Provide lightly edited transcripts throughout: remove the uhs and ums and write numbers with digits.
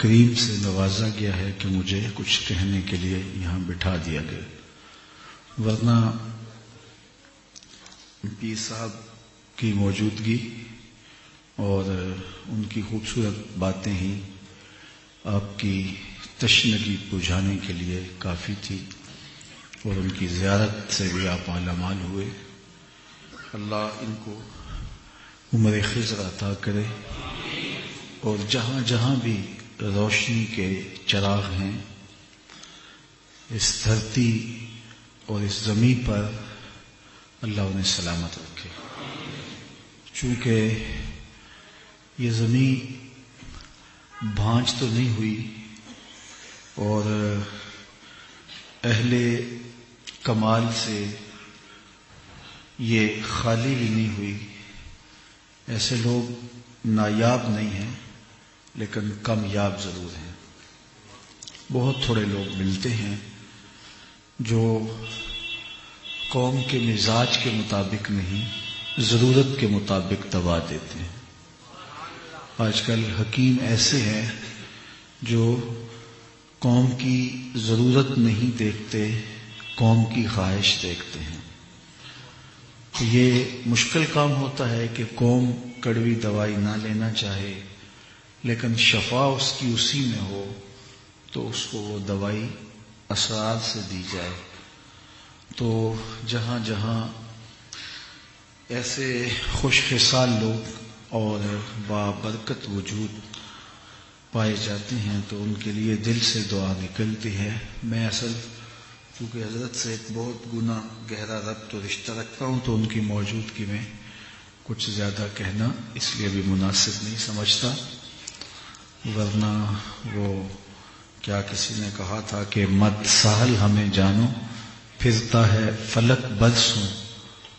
کریم سے نوازا گیا ہے کہ مجھے کچھ کہنے کے لیے یہاں بٹھا دیا گیا، ورنہ پیر صاحب کی موجودگی اور ان کی خوبصورت باتیں ہی آپ کی تشنگی بجھانے کے لیے کافی تھی، اور ان کی زیارت سے بھی آپ مالامال ہوئے۔ اللہ ان کو عمر خضر عطا کرے، اور جہاں جہاں بھی روشنی کے چراغ ہیں اس دھرتی اور اس زمین پر، اللہ انہیں سلامت رکھے۔ چونکہ یہ زمین بھانج تو نہیں ہوئی اور اہل کمال سے یہ خالی بھی نہیں ہوئی، ایسے لوگ نایاب نہیں ہیں لیکن کامیاب ضرور ہیں۔ بہت تھوڑے لوگ ملتے ہیں جو قوم کے مزاج کے مطابق نہیں، ضرورت کے مطابق دوا دیتے ہیں۔ آج کل حکیم ایسے ہیں جو قوم کی ضرورت نہیں دیکھتے، قوم کی خواہش دیکھتے ہیں۔ تو یہ مشکل کام ہوتا ہے کہ قوم کڑوی دوائی نہ لینا چاہے لیکن شفا اس کی اسی میں ہو تو اس کو وہ دوائی اسرار سے دی جائے۔ تو جہاں جہاں ایسے خوش خصال لوگ اور بابرکت وجود پائے جاتے ہیں تو ان کے لیے دل سے دعا نکلتی ہے۔ میں اصل چونکہ حضرت سے ایک بہت گنا گہرا ربط و رشتہ رکھتا ہوں تو ان کی موجودگی میں کچھ زیادہ کہنا اس لیے بھی مناسب نہیں سمجھتا، ورنہ وہ کیا کسی نے کہا تھا کہ مت ساحل ہمیں جانو، پھرتا ہے فلک برسوں،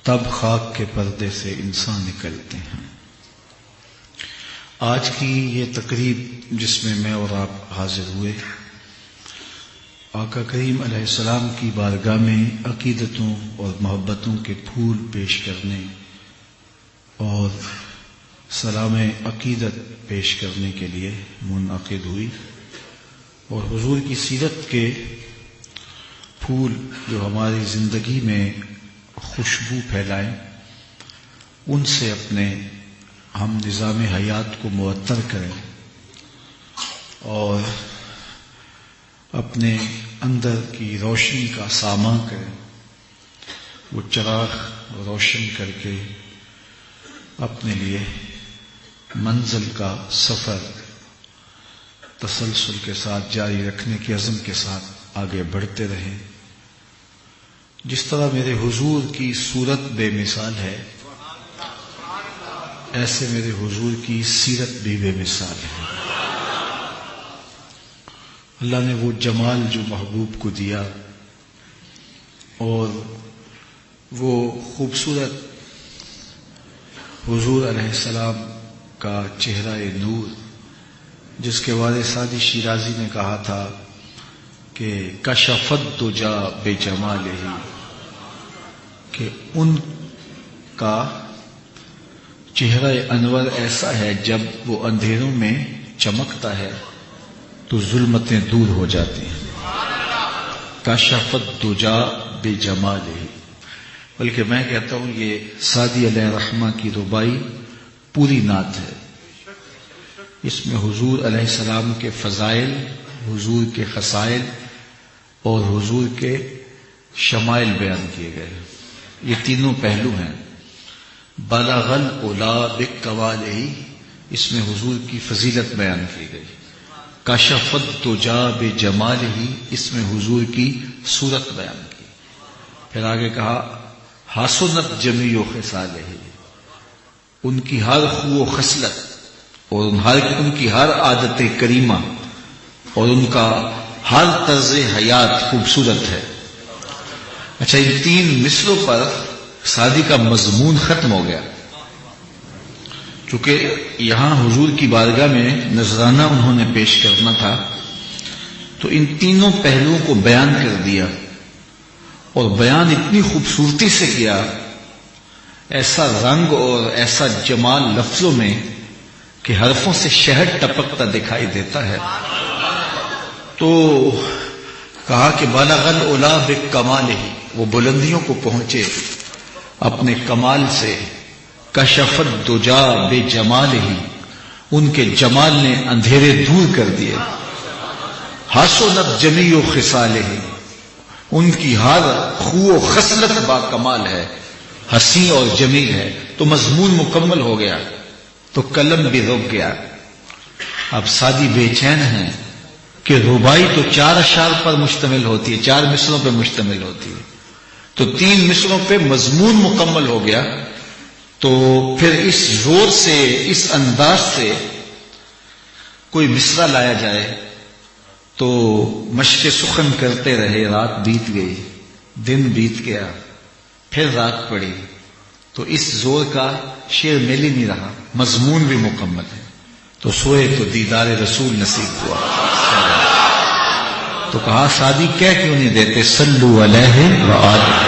تب خاک کے پردے سے انسان نکلتے ہیں۔ آج کی یہ تقریب جس میں میں اور آپ حاضر ہوئے، آقا کریم علیہ السلام کی بارگاہ میں عقیدتوں اور محبتوں کے پھول پیش کرنے اور سلام عقیدت پیش کرنے کے لیے منعقد ہوئی، اور حضور کی سیرت کے پھول جو ہماری زندگی میں خوشبو پھیلائیں، ان سے اپنے ہم نظام حیات کو معطر کریں اور اپنے اندر کی روشنی کا ساماں کریں، وہ چراغ روشن کر کے اپنے لیے منزل کا سفر تسلسل کے ساتھ جاری رکھنے کے عزم کے ساتھ آگے بڑھتے رہیں۔ جس طرح میرے حضور کی صورت بے مثال ہے، ایسے میرے حضور کی سیرت بھی بے مثال ہے۔ اللہ نے وہ جمال جو محبوب کو دیا اور وہ خوبصورت حضور علیہ السلام کا چہرہ نور، جس کے وارث سعدی شیرازی نے کہا تھا کہ کشفت دجا بے جمالہ، کہ ان کا چہرہ انور ایسا ہے جب وہ اندھیروں میں چمکتا ہے تو ظلمتیں دور ہو جاتی ہیں۔ کشفت دجا بے جمالہ، بلکہ میں کہتا ہوں یہ سعدی علیہ رحمہ کی ربائی پوری نعت ہے۔ اس میں حضور علیہ السلام کے فضائل، حضور کے خصائل اور حضور کے شمائل بیان کیے گئے۔ یہ تینوں پہلو ہیں۔ بلغ العلا بکمالہ، اس میں حضور کی فضیلت بیان کی گئی۔ کشفت دجا بجمالہ، اس میں حضور کی صورت بیان کی۔ پھر آگے کہا حسنت جمیع خصالہ، ان کی ہر خو و خصلت اور ان کی ہر عادت کریمہ اور ان کا ہر طرز حیات خوبصورت ہے۔ اچھا، ان تین مصروں پر سعدی کا مضمون ختم ہو گیا، چونکہ یہاں حضور کی بارگاہ میں نذرانہ انہوں نے پیش کرنا تھا، تو ان تینوں پہلوؤں کو بیان کر دیا، اور بیان اتنی خوبصورتی سے کیا، ایسا رنگ اور ایسا جمال لفظوں میں کہ حرفوں سے شہد ٹپکتا دکھائی دیتا ہے۔ تو کہا کہ بالغ العلا بکمالہ، وہ بلندیوں کو پہنچے اپنے کمال سے، کشف الدجا بجمالہ، ان کے جمال نے اندھیرے دور کر دیے، حسنت جمیع خصالہ، ان کی ہر خو و خصلت با کمال ہے، حسین اور جمیل ہے۔ تو مضمون مکمل ہو گیا، تو قلم بھی رک گیا۔ اب سعدی بے چین ہیں کہ ربائی تو 4 اشعار پر مشتمل ہوتی ہے، 4 مصروں پہ مشتمل ہوتی ہے، تو 3 مصروں پہ مضمون مکمل ہو گیا، تو پھر اس زور سے، اس انداز سے کوئی مصرع لایا جائے۔ تو مشق سخن کرتے رہے، رات بیت گئی، دن بیت گیا، پھر رات پڑی، تو اس زور کا شعر مل ہی نہیں رہا، مضمون بھی مکمل ہے۔ تو سوئے تو دیدار رسول نصیب ہوا، تو کہا سعدی کہہ کیوں نہیں دیتے صلو علیہ وآلہ،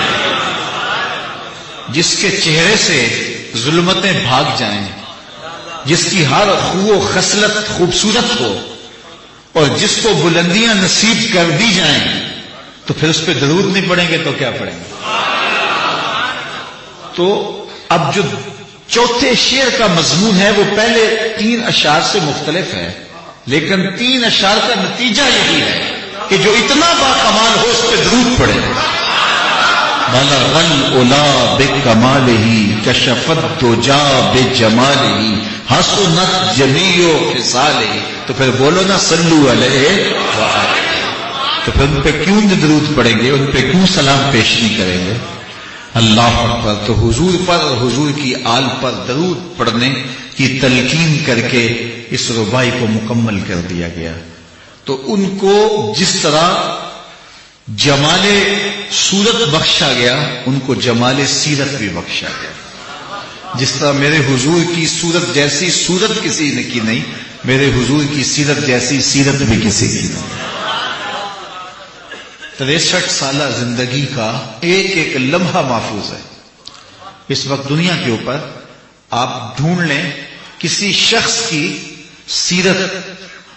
جس کے چہرے سے ظلمتیں بھاگ جائیں، جس کی ہر خو و خصلت خوبصورت ہو، اور جس کو بلندیاں نصیب کر دی جائیں، تو پھر اس پہ درود نہیں پڑیں گے تو کیا پڑیں گے؟ تو اب جو چوتھے شعر کا مضمون ہے وہ پہلے 3 اشعار سے مختلف ہے، لیکن 3 اشعار کا نتیجہ یہی ہے کہ جو اتنا باکمال ہو اس پہ درود پڑے۔ بلغ العلا بکمالہ، کشف الدجا بجمالہ، حسنت جمیع خصالہ۔ تو پھر بولو نا صلو علیہ وآلہ، تو پھر ان پہ کیوں درود پڑیں گے، ان پہ کیوں سلام پیش نہیں کریں گے؟ اللہ اکبر۔ تو حضور پر اور حضور کی آل پر درود پڑھنے کی تلقین کر کے اس ربائی کو مکمل کر دیا گیا۔ تو ان کو جس طرح جمال صورت بخشا گیا، ان کو جمال سیرت بھی بخشا گیا۔ جس طرح میرے حضور کی صورت جیسی صورت کسی نے کی نہیں، میرے حضور کی سیرت جیسی سیرت بھی کسی کی نہیں۔ 63 سالہ زندگی کا ایک ایک لمحہ محفوظ ہے۔ اس وقت دنیا کے اوپر آپ ڈھونڈ لیں، کسی شخص کی سیرت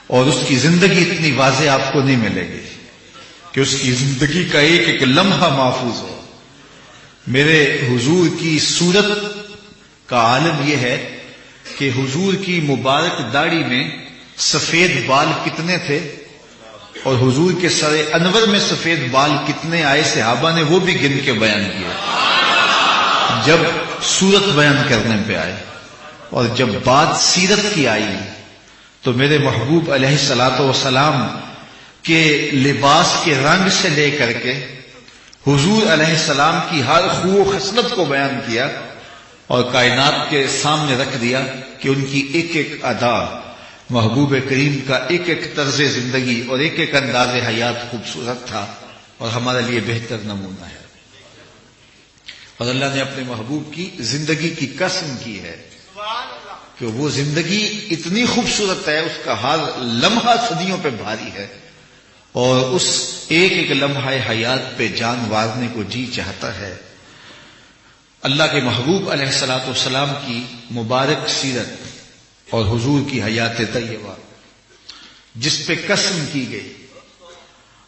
اور اس کی زندگی اتنی واضح آپ کو نہیں ملے گی کہ اس کی زندگی کا ایک ایک لمحہ محفوظ ہو۔ میرے حضور کی صورت کا عالم یہ ہے کہ حضور کی مبارک داڑھی میں سفید بال کتنے تھے اور حضور کے سر انور میں سفید بال کتنے آئے، صحابہ نے وہ بھی گن کے بیان کیا جب صورت بیان کرنے پہ آئے۔ اور جب بات سیرت کی آئی تو میرے محبوب علیہ الصلوۃ والسلام کے لباس کے رنگ سے لے کر کے حضور علیہ السلام کی ہر خو و خصلت کو بیان کیا اور کائنات کے سامنے رکھ دیا کہ ان کی ایک ایک ادا، محبوب کریم کا ایک ایک طرز زندگی اور ایک ایک انداز حیات خوبصورت تھا اور ہمارے لیے بہتر نمونہ ہے۔ اور اللہ نے اپنے محبوب کی زندگی کی قسم کی ہے کہ وہ زندگی اتنی خوبصورت ہے، اس کا ہر لمحہ صدیوں پہ بھاری ہے، اور اس ایک ایک لمحہ حیات پہ جان وارنے کو جی چاہتا ہے۔ اللہ کے محبوب علیہ الصلوۃ والسلام کی مبارک سیرت اور حضور کی حیات طیبہ جس پہ قسم کی گئی،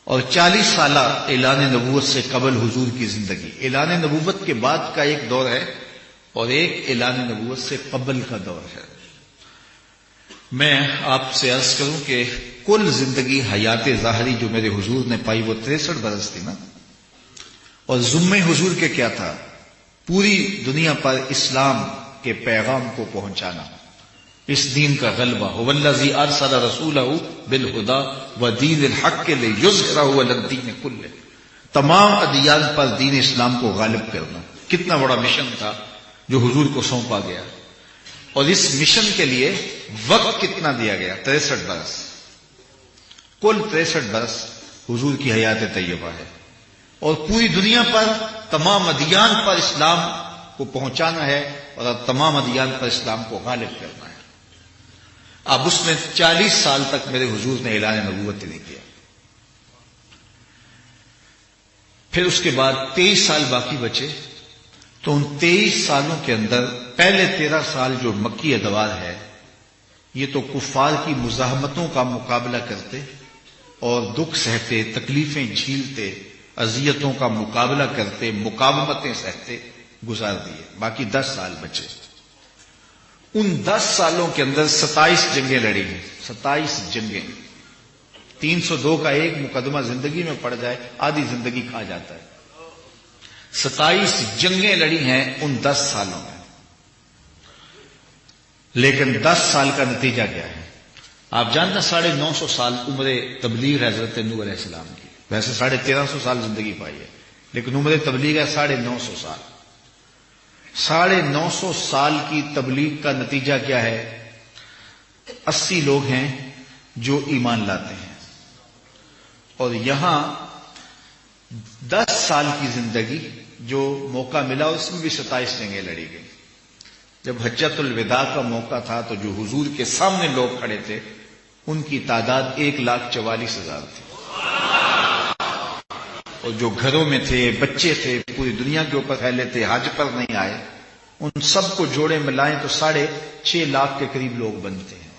اور 40 سالہ اعلان نبوت سے قبل حضور کی زندگی، اعلان نبوت کے بعد کا ایک دور ہے اور ایک اعلان نبوت سے قبل کا دور ہے۔ میں آپ سے عرض کروں کہ کل زندگی حیات ظاہری جو میرے حضور نے پائی وہ 63 برس تھی نا، اور ذمہ حضور کے کیا تھا؟ پوری دنیا پر اسلام کے پیغام کو پہنچانا، اس دین کا غلبہ۔ هو الذی ارسل رسولہ بالہدی ودین الحق لیظہرہ علی الدین کلہ، تمام ادیان پر دین اسلام کو غالب کرنا۔ کتنا بڑا مشن تھا جو حضور کو سونپا گیا، اور اس مشن کے لیے وقت کتنا دیا گیا؟ 63 برس، کل 63 برس حضور کی حیات طیبہ ہے، اور پوری دنیا پر تمام ادیان پر اسلام کو پہنچانا ہے اور تمام ادیان پر اسلام کو غالب کرنا ہے۔ اب اس میں 40 سال تک میرے حضور نے اعلان نبوت نہیں کیا، پھر اس کے بعد 23 سال باقی بچے، تو ان 23 سالوں کے اندر پہلے 13 سال جو مکی ادوار ہے، یہ تو کفار کی مزاحمتوں کا مقابلہ کرتے اور دکھ سہتے، تکلیفیں جھیلتے، اذیتوں کا مقابلہ کرتے، مقاومتیں سہتے گزار دیے. باقی 10 سال بچے. ان 10 سالوں کے اندر 27 جنگیں لڑی ہیں. 27 جنگیں. 302 کا ایک مقدمہ زندگی میں پڑ جائے آدھی زندگی کھا جاتا ہے. 27 جنگیں لڑی ہیں ان 10 سالوں میں. لیکن 10 سال کا نتیجہ کیا ہے؟ آپ جانتے ہیں 950 سال عمر تبلیغ حضرت نوح علیہ السلام کی. ویسے 1350 سال زندگی پائی ہے، لیکن عمر تبلیغ ہے 950 سال. 950 سال کی تبلیغ کا نتیجہ کیا ہے؟ 80 لوگ ہیں جو ایمان لاتے ہیں. اور یہاں 10 سال کی زندگی جو موقع ملا اس میں بھی 27 جنگیں لڑی گئی. جب حجۃ الوداع کا موقع تھا تو جو حضور کے سامنے لوگ کھڑے تھے ان کی تعداد 1,44,000 تھی. اور جو گھروں میں تھے، بچے تھے، پوری دنیا کے اوپر پھیلے تھے، حج پر نہیں آئے، ان سب کو جوڑے ملائیں تو 6.5 لاکھ کے قریب لوگ بنتے ہیں.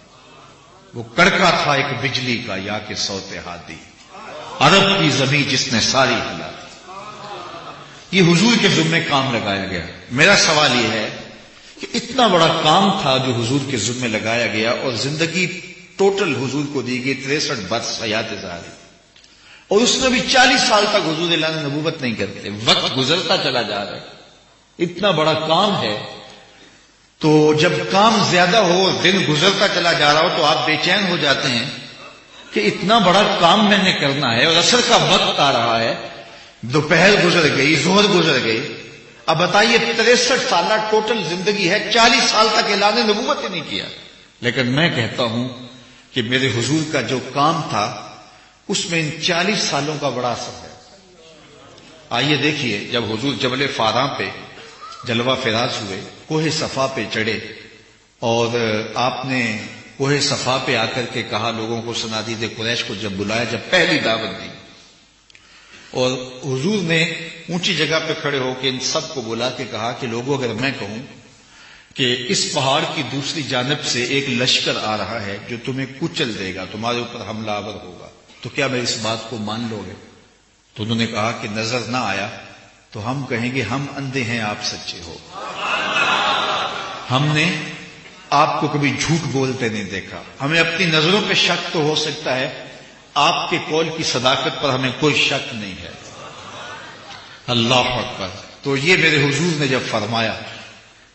وہ کڑکا تھا ایک بجلی کا، یا کہ صوت ہادی، عرب کی زمین جس نے ساری ہلا دی. یہ حضور کے ذمے کام لگایا گیا. میرا سوال یہ ہے کہ اتنا بڑا کام تھا جو حضور کے ذمے لگایا گیا، اور زندگی ٹوٹل حضور کو دی گئی 63 برس حیات ظاہری. اور اس میں بھی 40 سال تک حضور اعلان نبوت نہیں کرتے. وقت گزرتا چلا جا رہا ہے، اتنا بڑا کام ہے. تو جب کام زیادہ ہو، دن گزرتا چلا جا رہا ہو تو آپ بے چین ہو جاتے ہیں کہ اتنا بڑا کام میں نے کرنا ہے، اور عصر کا وقت آ رہا ہے، دوپہر گزر گئی، ظہر گزر گئی. اب بتائیے 63 سالہ ٹوٹل زندگی ہے، 40 سال تک اعلان نبوت ہی نہیں کیا. لیکن میں کہتا ہوں کہ میرے حضور کا جو کام تھا اس میں ان 40 سالوں کا بڑا اثر ہے. آئیے دیکھیے، جب حضور جبل فاراں پہ جلوہ فراز ہوئے، کوہ صفا پہ چڑھے، اور آپ نے کوہ صفا پہ آ کر کے کہا، لوگوں کو صنادید قریش کو جب بلایا، جب پہلی دعوت دی، اور حضور نے اونچی جگہ پہ کھڑے ہو کے ان سب کو بلا کے کہا کہ لوگوں، اگر میں کہوں کہ اس پہاڑ کی دوسری جانب سے ایک لشکر آ رہا ہے جو تمہیں کچل دے گا، تمہارے اوپر حملہ آور ہوگا، تو کیا میں اس بات کو مان لو گے؟ تو انہوں نے کہا کہ نظر نہ آیا تو ہم کہیں گے ہم اندھے ہیں، آپ سچے ہو. ہم نے آپ کو کبھی جھوٹ بولتے نہیں دیکھا. ہمیں اپنی نظروں پہ شک تو ہو سکتا ہے، آپ کے قول کی صداقت پر ہمیں کوئی شک نہیں ہے. اللہ اکبر. تو یہ میرے حضور نے جب فرمایا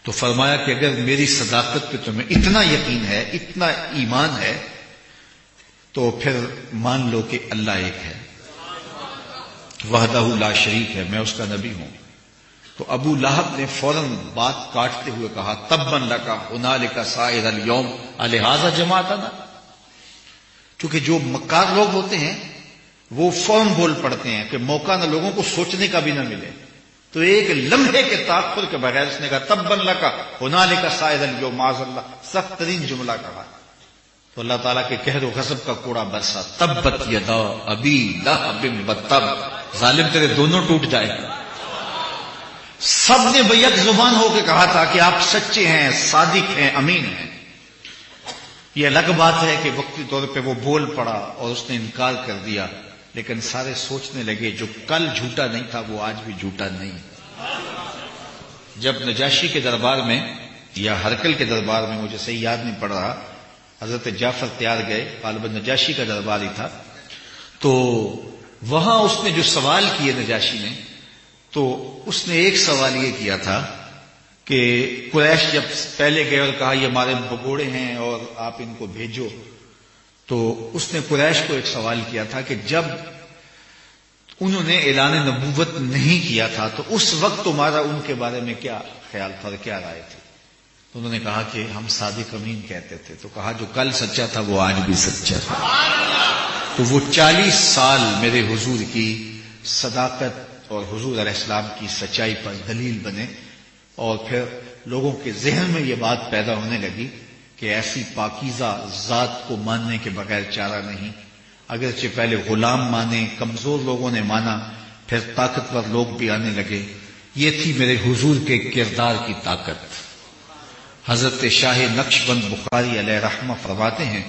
تو فرمایا کہ اگر میری صداقت پہ تمہیں اتنا یقین ہے، اتنا ایمان ہے، تو پھر مان لو کہ اللہ ایک ہے، وحدہ لا شریک ہے، میں اس کا نبی ہوں. تو ابو لہب نے فوراً بات کاٹتے ہوئے کہا، تبا لک ہنالک سائر اليوم الہذا جمعتنا. کیونکہ جو مکار لوگ ہوتے ہیں وہ فوراً بول پڑتے ہیں کہ موقع نہ لوگوں کو سوچنے کا بھی نہ ملے. تو ایک لمحے کے تاخر کے بغیر اس نے کہا تبا لک ہنالک سائر اليوم، معاذ اللہ، سخت ترین جملہ کہا. تو اللہ تعالیٰ کے قہر و غضب کا کوڑا برسا، تبت یدا ابی لہب وتب، ظالم تیرے دونوں ٹوٹ جائے. سب نے بیک زبان ہو کے کہا تھا کہ آپ سچے ہیں، صادق ہیں، امین ہیں. یہ الگ بات ہے کہ وقتی طور پہ وہ بول پڑا اور اس نے انکار کر دیا، لیکن سارے سوچنے لگے جو کل جھوٹا نہیں تھا وہ آج بھی جھوٹا نہیں. جب نجاشی کے دربار میں یا ہرکل کے دربار میں، مجھے صحیح یاد نہیں پڑ رہا، حضرت جعفر تیار گئے، غالباً نجاشی کا دربار ہی تھا، تو وہاں اس نے جو سوال کیے نجاشی نے، تو اس نے ایک سوال یہ کیا تھا کہ قریش جب پہلے گئے اور کہا یہ ہمارے بگوڑے ہیں اور آپ ان کو بھیجو، تو اس نے قریش کو ایک سوال کیا تھا کہ جب انہوں نے اعلان نبوت نہیں کیا تھا تو اس وقت تمہارا ان کے بارے میں کیا خیال تھا، کیا رائے تھی؟ تو انہوں نے کہا کہ ہم صادق امین کہتے تھے. تو کہا جو کل سچا تھا وہ آج بھی سچا تھا. تو وہ 40 سال میرے حضور کی صداقت اور حضور علیہ السلام کی سچائی پر دلیل بنے، اور پھر لوگوں کے ذہن میں یہ بات پیدا ہونے لگی کہ ایسی پاکیزہ ذات کو ماننے کے بغیر چارہ نہیں. اگرچہ پہلے غلام مانے، کمزور لوگوں نے مانا، پھر طاقتور لوگ بھی آنے لگے. یہ تھی میرے حضور کے کردار کی طاقت. حضرت شاہ نقشبند بخاری علیہ رحمہ فرماتے ہیں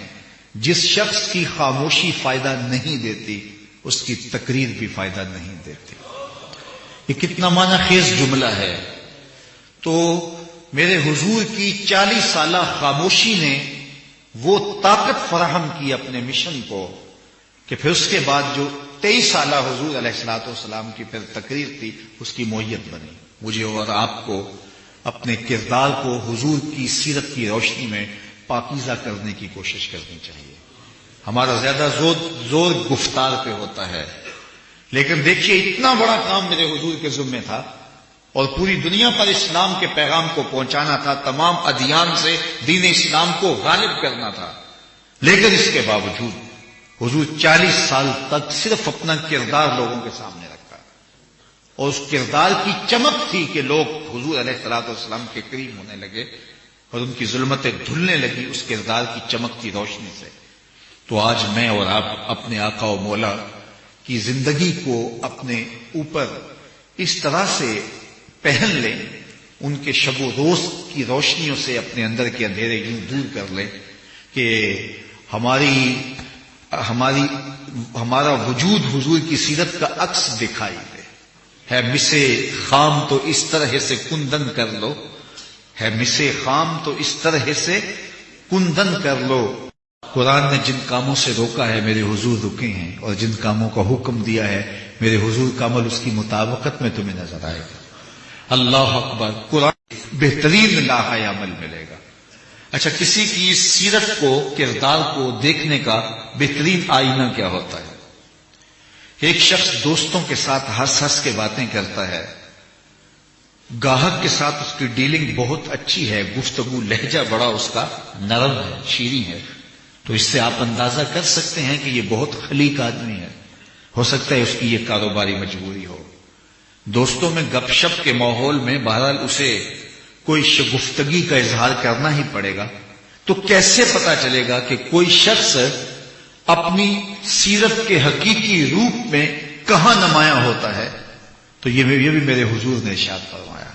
جس شخص کی خاموشی فائدہ نہیں دیتی اس کی تقریر بھی فائدہ نہیں دیتی. یہ کتنا معنی خیز جملہ ہے. تو میرے حضور کی 40 سالہ خاموشی نے وہ طاقت فراہم کی اپنے مشن کو کہ پھر اس کے بعد جو 23 سالہ حضور علیہ الصلوۃ والسلام کی پھر تقریر تھی اس کی موہیت بنی. مجھے اور آپ کو اپنے کردار کو حضور کی سیرت کی روشنی میں پاکیزہ کرنے کی کوشش کرنی چاہیے. ہمارا زیادہ زور گفتار پہ ہوتا ہے، لیکن دیکھیے اتنا بڑا کام میرے حضور کے ذمہ تھا اور پوری دنیا پر اسلام کے پیغام کو پہنچانا تھا، تمام ادیان سے دین اسلام کو غالب کرنا تھا. لیکن اس کے باوجود حضور 40 سال تک صرف اپنا کردار لوگوں کے سامنے رکھا اور اس کردار کی چمک تھی کہ لوگ حضور علیہ الصلوۃ والسلام کے قریب ہونے لگے اور ان کی ظلمتیں دھلنے لگی اس کردار کی چمکتی روشنی سے. تو آج میں اور آپ اپنے آقا و مولا کی زندگی کو اپنے اوپر اس طرح سے پہن لیں، ان کے شب و روز کی روشنیوں سے اپنے اندر کے اندھیرے یوں دور کر لیں کہ ہمارا وجود حضور کی سیرت کا عکس دکھائی دے. ہے مسے خام تو اس طرح سے کندن کر لو، ہے مسے خام تو اس طرح سے کندن کر لو. قرآن نے جن کاموں سے روکا ہے میرے حضور رکے ہیں، اور جن کاموں کا حکم دیا ہے میرے حضور کا عمل اس کی مطابقت میں تمہیں نظر آئے گا. اللہ اکبر. قرآن بہترین لاحہ عمل ملے گا. اچھا، کسی کی سیرت کو، کردار کو دیکھنے کا بہترین آئینہ کیا ہوتا ہے؟ ایک شخص دوستوں کے ساتھ ہنس ہنس کے باتیں کرتا ہے، گاہک کے ساتھ اس کی ڈیلنگ بہت اچھی ہے، گفتگو لہجہ بڑا اس کا نرم ہے، شیریں ہے، تو اس سے آپ اندازہ کر سکتے ہیں کہ یہ بہت خلیق آدمی ہے. ہو سکتا ہے اس کی یہ کاروباری مجبوری ہو. دوستوں میں گپ شپ کے ماحول میں بہرحال اسے کوئی شگفتگی کا اظہار کرنا ہی پڑے گا. تو کیسے پتا چلے گا کہ کوئی شخص اپنی سیرت کے حقیقی روپ میں کہاں نمایاں ہوتا ہے؟ تو یہ بھی میرے حضور نے ارشاد فرمایا،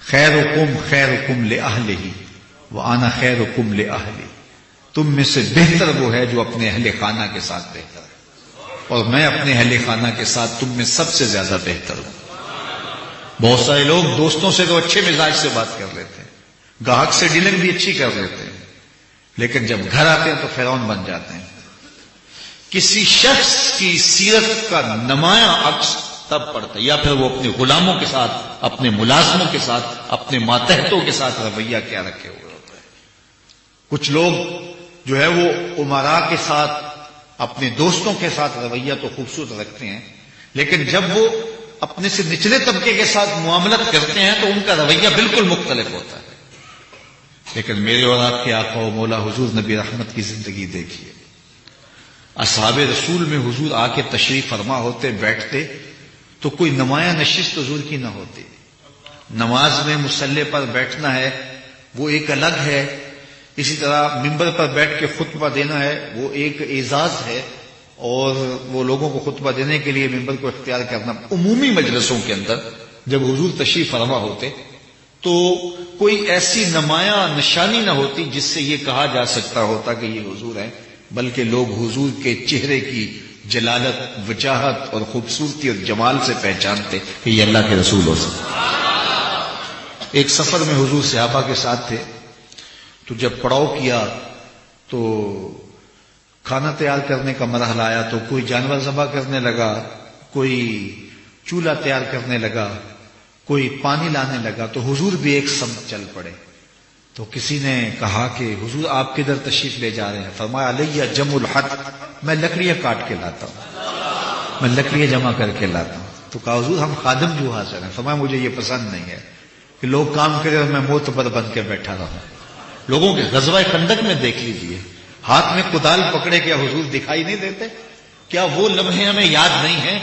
خیرکم لأہلہ وأنا خیرکم لأہلی. تم میں سے بہتر وہ ہے جو اپنے اہل خانہ کے ساتھ بہتر ہے، اور میں اپنے اہل خانہ کے ساتھ تم میں سب سے زیادہ بہتر ہوں. بہت سارے لوگ دوستوں سے تو اچھے مزاج سے بات کر لیتے ہیں، گاہک سے ڈیلنگ بھی اچھی کر لیتے ہیں، لیکن جب گھر آتے ہیں تو فرعون بن جاتے ہیں. کسی شخص کی سیرت کا نمایاں عکس تب پڑتا ہے، یا پھر وہ اپنے غلاموں کے ساتھ، اپنے ملازموں کے ساتھ، اپنے ماتحتوں کے ساتھ رویہ کیا رکھے ہوئے ہوتا ہے. کچھ لوگ جو ہے وہ امراء کے ساتھ، اپنے دوستوں کے ساتھ رویہ تو خوبصورت رکھتے ہیں، لیکن جب وہ اپنے سے نچلے طبقے کے ساتھ معاملت کرتے ہیں تو ان کا رویہ بالکل مختلف ہوتا ہے. لیکن میرے اور آپ کے آقا و مولا حضور نبی رحمت کی زندگی دیکھیے. اصحاب رسول میں حضور آ کے تشریف فرما ہوتے، بیٹھتے تو کوئی نمایاں نشست حضور کی نہ ہوتی. نماز میں مصلی پر بیٹھنا ہے وہ ایک الگ ہے، اسی طرح ممبر پر بیٹھ کے خطبہ دینا ہے وہ ایک اعزاز ہے، اور وہ لوگوں کو خطبہ دینے کے لیے ممبر کو اختیار کرنا. عمومی مجلسوں کے اندر جب حضور تشریف فرما ہوتے تو کوئی ایسی نمایاں نشانی نہ ہوتی جس سے یہ کہا جا سکتا ہوتا کہ یہ حضور ہیں، بلکہ لوگ حضور کے چہرے کی جلالت، وجاہت اور خوبصورتی اور جمال سے پہچانتے کہ یہ اللہ کے رسول ہو سکتے. ایک سفر میں حضور صحابہ کے ساتھ تھے، تو جب پڑاؤ کیا تو کھانا تیار کرنے کا مرحلہ آیا تو کوئی جانور ذبح کرنے لگا، کوئی چولہا تیار کرنے لگا، کوئی پانی لانے لگا. تو حضور بھی ایک سمت چل پڑے. تو کسی نے کہا کہ حضور آپ کدھر تشریف لے جا رہے ہیں؟ فرمایا علیہ جمع الحط، میں لکڑیاں کاٹ کے لاتا ہوں، میں لکڑیاں جمع کر کے لاتا ہوں. تو کہا حضور ہم خادم جو حاضر ہیں. فرمایا مجھے یہ پسند نہیں ہے کہ لوگ کام کریں اور میں معتبر بن کے بیٹھا رہوں. لوگوں کے غزوہ خندق میں دیکھ لیجیے، ہاتھ میں کدال پکڑے کیا حضور دکھائی نہیں دیتے؟ کیا وہ لمحے ہمیں یاد نہیں ہیں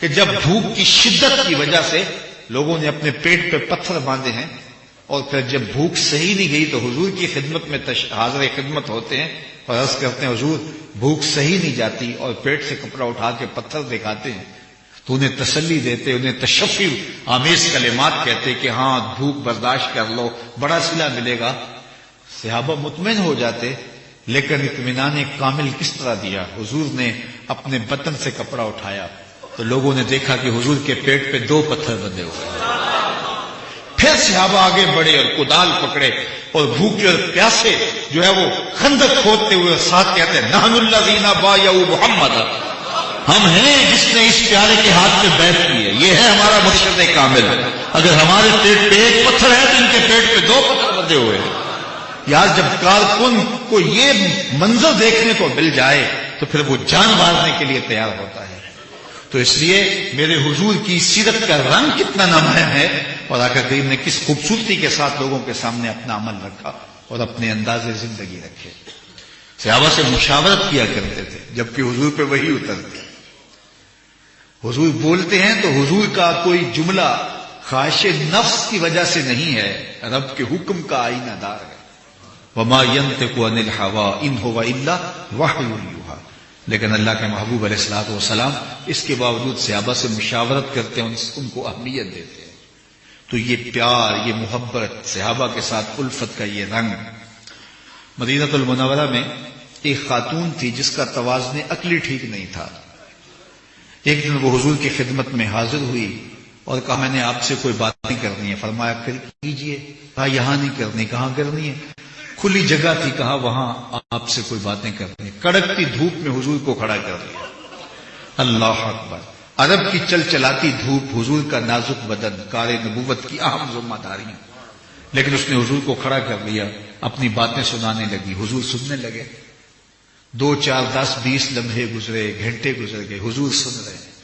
کہ جب بھوک کی شدت کی وجہ سے لوگوں نے اپنے پیٹ پہ پتھر باندھے ہیں، اور پھر جب بھوک صحیح نہیں گئی تو حضور کی خدمت میں حاضر خدمت ہوتے ہیں اور عرض کرتے ہیں حضور بھوک صحیح نہیں جاتی، اور پیٹ سے کپڑا اٹھا کے پتھر دکھاتے ہیں تو انہیں تسلی دیتے، انہیں تشفی آمیز کلمات کہتے کہ ہاں بھوک برداشت کر لو، بڑا صلہ ملے گا. صحابہ مطمئن ہو جاتے لیکن اطمینان کامل کس طرح دیا؟ حضور نے اپنے بطن سے کپڑا اٹھایا تو لوگوں نے دیکھا کہ حضور کے پیٹ پہ 2 پتھر بندھے ہوئے. پھر صحابہ آگے بڑھے اور کدال پکڑے اور بھوکے اور پیاسے جو ہے وہ خندق کھودتے ہوئے ساتھ کہتے ہیں نحن الذین بایعوا محمد، ہم ہیں جس نے اس پیارے کے ہاتھ پہ بیعت کی ہے، یہ ہے ہمارا مرشد کامل. اگر ہمارے پیٹ پہ 1 پتھر ہے تو ان کے پیٹ پہ 2 پتھر بندھے ہوئے ہیں. یار جب کارکن کو یہ منظر دیکھنے کو مل جائے تو پھر وہ جان مارنے کے لیے تیار ہوتا ہے. تو اس لیے میرے حضور کی سیرت کا رنگ کتنا نمایاں ہے، اور آقا کریم نے کس خوبصورتی کے ساتھ لوگوں کے سامنے اپنا عمل رکھا اور اپنے انداز زندگی رکھے. صحابہ سے مشاورت کیا کرتے تھے جبکہ حضور پہ وحی اترتی. حضور بولتے ہیں تو حضور کا کوئی جملہ خواہش نفس کی وجہ سے نہیں ہے، رب کے حکم کا آئینہ دار ہے. وما ينطق عن الهوى ان هو الا وحی یوحی. لیکن اللہ کے محبوب علیہ الصلوۃ والسلام اس کے باوجود صحابہ سے مشاورت کرتے ہیں، ان کو اہمیت دیتے ہیں. تو یہ پیار، یہ محبت، صحابہ کے ساتھ الفت کا یہ رنگ. مدینہ المنورہ میں ایک خاتون تھی جس کا توازن عقلی ٹھیک نہیں تھا. ایک دن وہ حضور کی خدمت میں حاضر ہوئی اور کہا میں نے آپ سے کوئی بات نہیں کرنی ہے. فرمایا پھر کیجئے. کہا یہاں نہیں کرنی. کہاں کرنی ہے؟ کھلی جگہ تھی. کہا وہاں آپ سے کوئی باتیں کرنی. کڑکتی دھوپ میں حضور کو کھڑا کر دیا. اللہ اکبر. عرب کی چل چلاتی دھوپ، حضور کا نازک بدن، کار نبوت کی اہم ذمہ داریاں، لیکن اس نے حضور کو کھڑا کر لیا. اپنی باتیں سنانے لگی. حضور سننے لگے. 2 4 10 20 لمحے گزرے، گھنٹے گزر گئے. حضور سن رہے ہیں.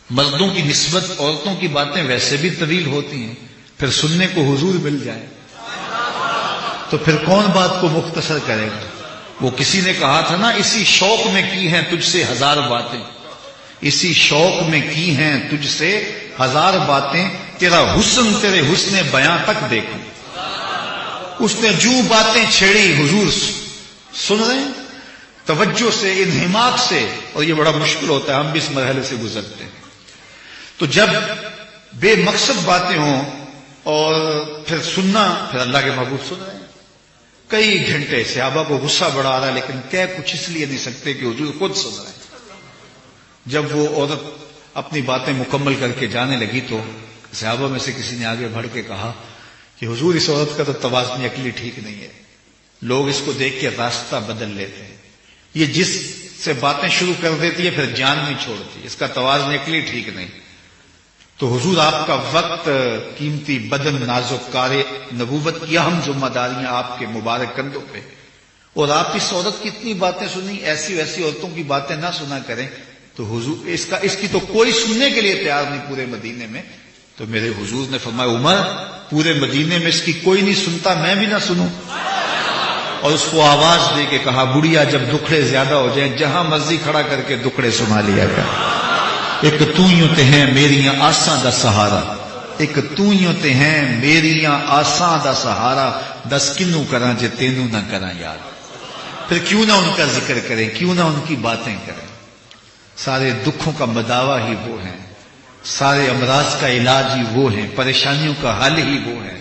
مردوں کی نسبت عورتوں کی باتیں ویسے بھی طویل ہوتی ہیں، پھر سننے کو حضور مل جائے تو پھر کون بات کو مختصر کرے گا؟ وہ کسی نے کہا تھا نا، اسی شوق میں کی ہیں تجھ سے 1000 باتیں، اسی شوق میں کی ہیں تجھ سے 1000 باتیں، تیرا حسن تیرے حسن بیاں تک دیکھوں. اس نے جو باتیں چھیڑی حضور سن رہے ہیں توجہ سے، انہماک سے. اور یہ بڑا مشکل ہوتا ہے، ہم بھی اس مرحلے سے گزرتے ہیں. تو جب بے مقصد باتیں ہوں اور پھر سننا، پھر اللہ کے محبوب سن رہے ہیں. کئی گھنٹے صحابہ کو غصہ بڑا آ رہا ہے، لیکن کہہ کچھ اس لیے نہیں سکتے کہ حضور خود سن رہے ہیں. جب وہ عورت اپنی باتیں مکمل کر کے جانے لگی تو صحابہ میں سے کسی نے آگے بڑھ کے کہا کہ حضور اس عورت کا تو توازن عقلی ٹھیک نہیں ہے. لوگ اس کو دیکھ کے راستہ بدل لیتے ہیں. یہ جس سے باتیں شروع کر دیتی ہے پھر جان نہیں چھوڑتی. اس کا توازن عقلی ٹھیک نہیں. تو حضور آپ کا وقت قیمتی، بدن نازک، کار نبوت کی اہم ذمہ داریاں آپ کے مبارک کندھوں پہ، اور آپ اس عورت کی اتنی باتیں سنی. ایسی ویسی عورتوں کی باتیں نہ سنا کریں. تو حضور اس کی تو کوئی سننے کے لیے تیار نہیں پورے مدینے میں. تو میرے حضور نے فرمایا عمر، پورے مدینے میں اس کی کوئی نہیں سنتا، میں بھی نہ سنوں. اور اس کو آواز دے کے کہا بڑھیا جب دکھڑے زیادہ ہو جائیں جہاں مرضی کھڑا کر کے دکھڑے سنا لیا کر. ایک توئیوں تے ہیں میریاں آساں دا سہارا، ایک توئیوں تے ہیں میریاں آساں دا سہارا، دس کنوں کراں جے تینوں نہ کراں یاد. پھر کیوں نہ ان کا ذکر کریں، کیوں نہ ان کی باتیں کریں. سارے دکھوں کا مداوا ہی وہ ہیں، سارے امراض کا علاج ہی وہ ہیں، پریشانیوں کا حل ہی وہ ہیں،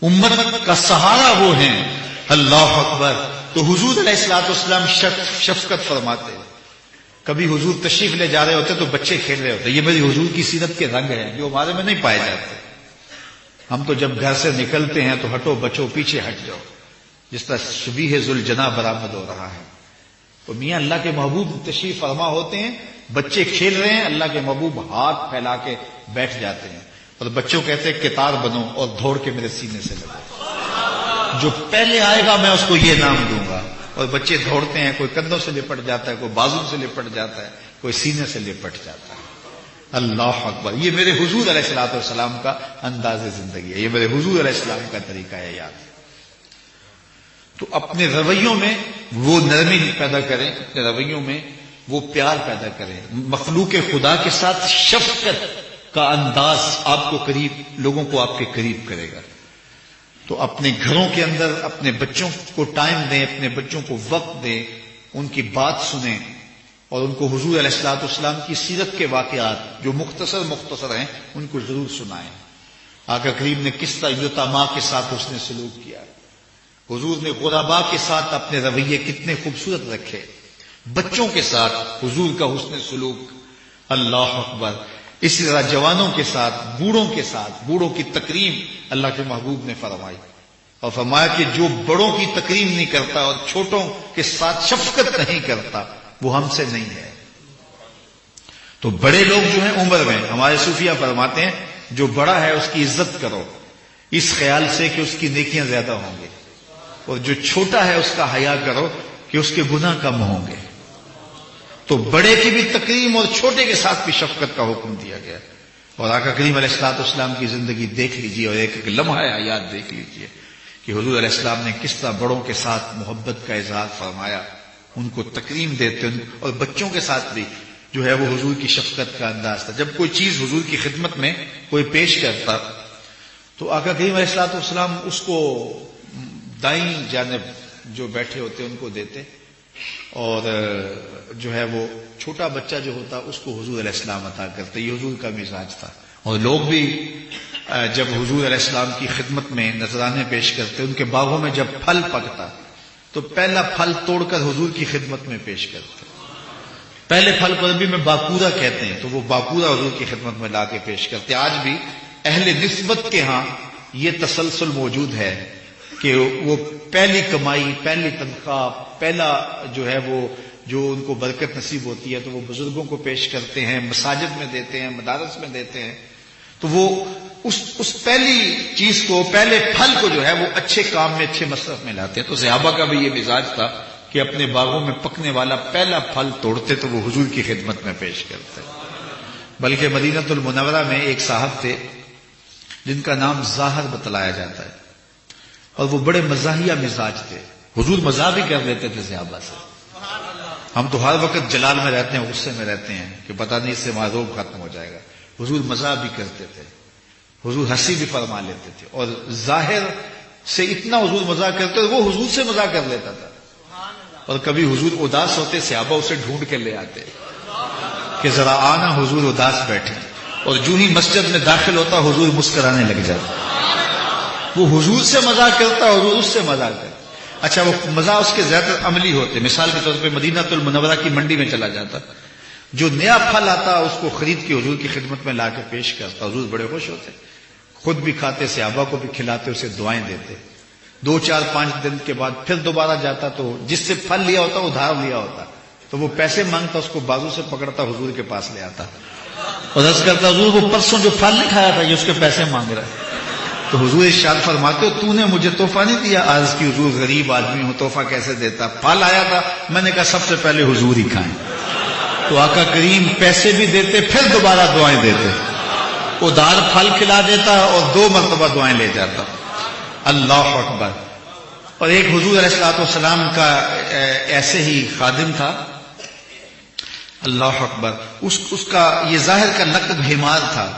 امت کا سہارا وہ ہیں. اللہ اکبر. تو حضور علیہ الصلوۃ والسلام شفقت فرماتے. کبھی حضور تشریف لے جا رہے ہوتے تو بچے کھیل رہے ہوتے. یہ میری حضور کی سیرت کے رنگ ہیں جو ہمارے میں نہیں پائے جاتے. ہم تو جب گھر سے نکلتے ہیں تو ہٹو بچو پیچھے ہٹ جاؤ، جس طرح شبیہ ذوالجناح برآمد ہو رہا ہے. تو میاں اللہ کے محبوب تشریف فرما ہوتے ہیں، بچے کھیل رہے ہیں، اللہ کے محبوب ہاتھ پھیلا کے بیٹھ جاتے ہیں اور بچوں کہتے ہیں کتار بنو اور دوڑ کے میرے سینے سے لگو، جو پہلے آئے گا میں اس کو یہ نام دوں گا. اور بچے دوڑتے ہیں، کوئی کندھوں سے لپٹ جاتا ہے، کوئی بازو سے لپٹ جاتا ہے، کوئی سینے سے لپٹ جاتا ہے. اللہ اکبر. یہ میرے حضور علیہ الصلوۃ والسلام کا انداز زندگی ہے، یہ میرے حضور علیہ السلام کا طریقہ ہے یاد. تو اپنے رویوں میں وہ نرمی پیدا کریں، اپنے رویوں میں وہ پیار پیدا کریں. مخلوق خدا کے ساتھ شفقت کا انداز آپ کو قریب، لوگوں کو آپ کے قریب کرے گا. تو اپنے گھروں کے اندر اپنے بچوں کو ٹائم دیں، اپنے بچوں کو وقت دیں، ان کی بات سنیں اور ان کو حضور علیہ الصلوۃ والسلام کی سیرت کے واقعات جو مختصر ہیں ان کو ضرور سنائیں. آقا کریم نے کس طرح یتاما کے ساتھ اس نے سلوک کیا، حضور نے غرباء کے ساتھ اپنے رویے کتنے خوبصورت رکھے، بچوں کے ساتھ حضور کا حسن سلوک، اللہ اکبر، اسی طرح جوانوں کے ساتھ، بوڑھوں کے ساتھ، بوڑھوں کی تکریم اللہ کے محبوب نے فرمائی، اور فرمایا کہ جو بڑوں کی تکریم نہیں کرتا اور چھوٹوں کے ساتھ شفقت نہیں کرتا وہ ہم سے نہیں ہے۔ تو بڑے لوگ جو ہیں عمر میں، ہمارے صوفیہ فرماتے ہیں جو بڑا ہے اس کی عزت کرو اس خیال سے کہ اس کی نیکیاں زیادہ ہوں گے، اور جو چھوٹا ہے اس کا حیا کرو کہ اس کے گناہ کم ہوں گے۔ تو بڑے کی بھی تکریم اور چھوٹے کے ساتھ بھی شفقت کا حکم دیا گیا۔ اور آقا کریم علیہ الصلوۃ والسلام کی زندگی دیکھ لیجیے اور ایک ایک لمحہ حیات دیکھ لیجیے کہ حضور علیہ السلام نے کس طرح بڑوں کے ساتھ محبت کا اظہار فرمایا، ان کو تکریم دیتے، اور بچوں کے ساتھ بھی جو ہے وہ حضور کی شفقت کا انداز تھا۔ جب کوئی چیز حضور کی خدمت میں کوئی پیش کرتا تو آقا کریم علیہ الصلوۃ والسلام اس کو دائیں جانب جو بیٹھے ہوتے ان کو دیتے، اور جو ہے وہ چھوٹا بچہ جو ہوتا اس کو حضور علیہ السلام عطا کرتے۔ یہ حضور کا مزاج تھا۔ اور لوگ بھی جب حضور علیہ السلام کی خدمت میں نذرانے پیش کرتے، ان کے باغوں میں جب پھل پکتا تو پہلا پھل توڑ کر حضور کی خدمت میں پیش کرتے۔ پہلے پھل کو عربی میں باکورہ کہتے ہیں، تو وہ باکورہ حضور کی خدمت میں لا کے پیش کرتے۔ آج بھی اہل نسبت کے ہاں یہ تسلسل موجود ہے کہ وہ پہلی کمائی، پہلی تنخواہ، پہلا جو ہے وہ جو ان کو برکت نصیب ہوتی ہے تو وہ بزرگوں کو پیش کرتے ہیں، مساجد میں دیتے ہیں، مدارس میں دیتے ہیں۔ تو وہ اس پہلی چیز کو، پہلے پھل کو جو ہے وہ اچھے کام میں، اچھے مصرف میں لاتے ہیں۔ تو صحابہ کا بھی یہ مزاج تھا کہ اپنے باغوں میں پکنے والا پہلا پھل توڑتے تو وہ حضور کی خدمت میں پیش کرتے۔ بلکہ مدینہ المنورہ میں ایک صاحب تھے جن کا نام ظاہر بتلایا جاتا ہے، اور وہ بڑے مزاحیہ مزاج تھے۔ حضور مزاح بھی کر لیتے تھے صحابہ سے۔ ہم تو ہر وقت جلال میں رہتے ہیں، غصے میں رہتے ہیں کہ پتہ نہیں اس سے معذوب ختم ہو جائے گا۔ حضور مزاح بھی کرتے تھے، حضور ہنسی بھی فرما لیتے تھے، اور ظاہر سے اتنا حضور مزاح کرتے وہ حضور سے مزاح کر لیتا تھا۔ اور کبھی حضور اداس ہوتے، صحابہ اسے ڈھونڈ کے لے آتے کہ ذرا آنا، حضور اداس بیٹھے، اور جو ہی مسجد میں داخل ہوتا حضور مسکرانے لگ جاتا۔ وہ حضور سے مزاح کرتا، حضور اس سے مزاح کرتا۔ اچھا، وہ مزاح اس کے زیادہ عملی ہوتے۔ مثال کے طور پہ مدینہ المنورہ کی منڈی میں چلا جاتا، جو نیا پھل آتا اس کو خرید کے حضور کی خدمت میں لا کے پیش کرتا، حضور بڑے خوش ہوتے، خود بھی کھاتے، صحابہ کو بھی کھلاتے، اسے دعائیں دیتے۔ 2 4 5 دن کے بعد پھر دوبارہ جاتا تو جس سے پھل لیا ہوتا ادھار لیا ہوتا، تو وہ پیسے مانگتا، اس کو بازو سے پکڑتا، حضور کے پاس لے آتا اور عرض کرتا، حضور وہ پرسوں جو پھل نہیں کھایا تھا یہ اس کے پیسے مانگ رہا ہے۔ تو حضور ارشاد فرماتے ہو تو نے مجھے تحفہ نہیں دیا؟ عرض کی حضور غریب آدمی ہوں، تحفہ کیسے دیتا؟ پھل آیا تھا، میں نے کہا سب سے پہلے حضور ہی کھائیں۔ تو آقا کریم پیسے بھی دیتے، پھر دوبارہ دعائیں دیتے، ادھار پھل کھلا دیتا اور 2 مرتبہ دعائیں لے جاتا۔ اللہ اکبر۔ اور ایک حضور علیہ الصلوۃ والسلام کا ایسے ہی خادم تھا، اللہ اکبر، اس کا یہ ظاہر کا لقب حمار تھا،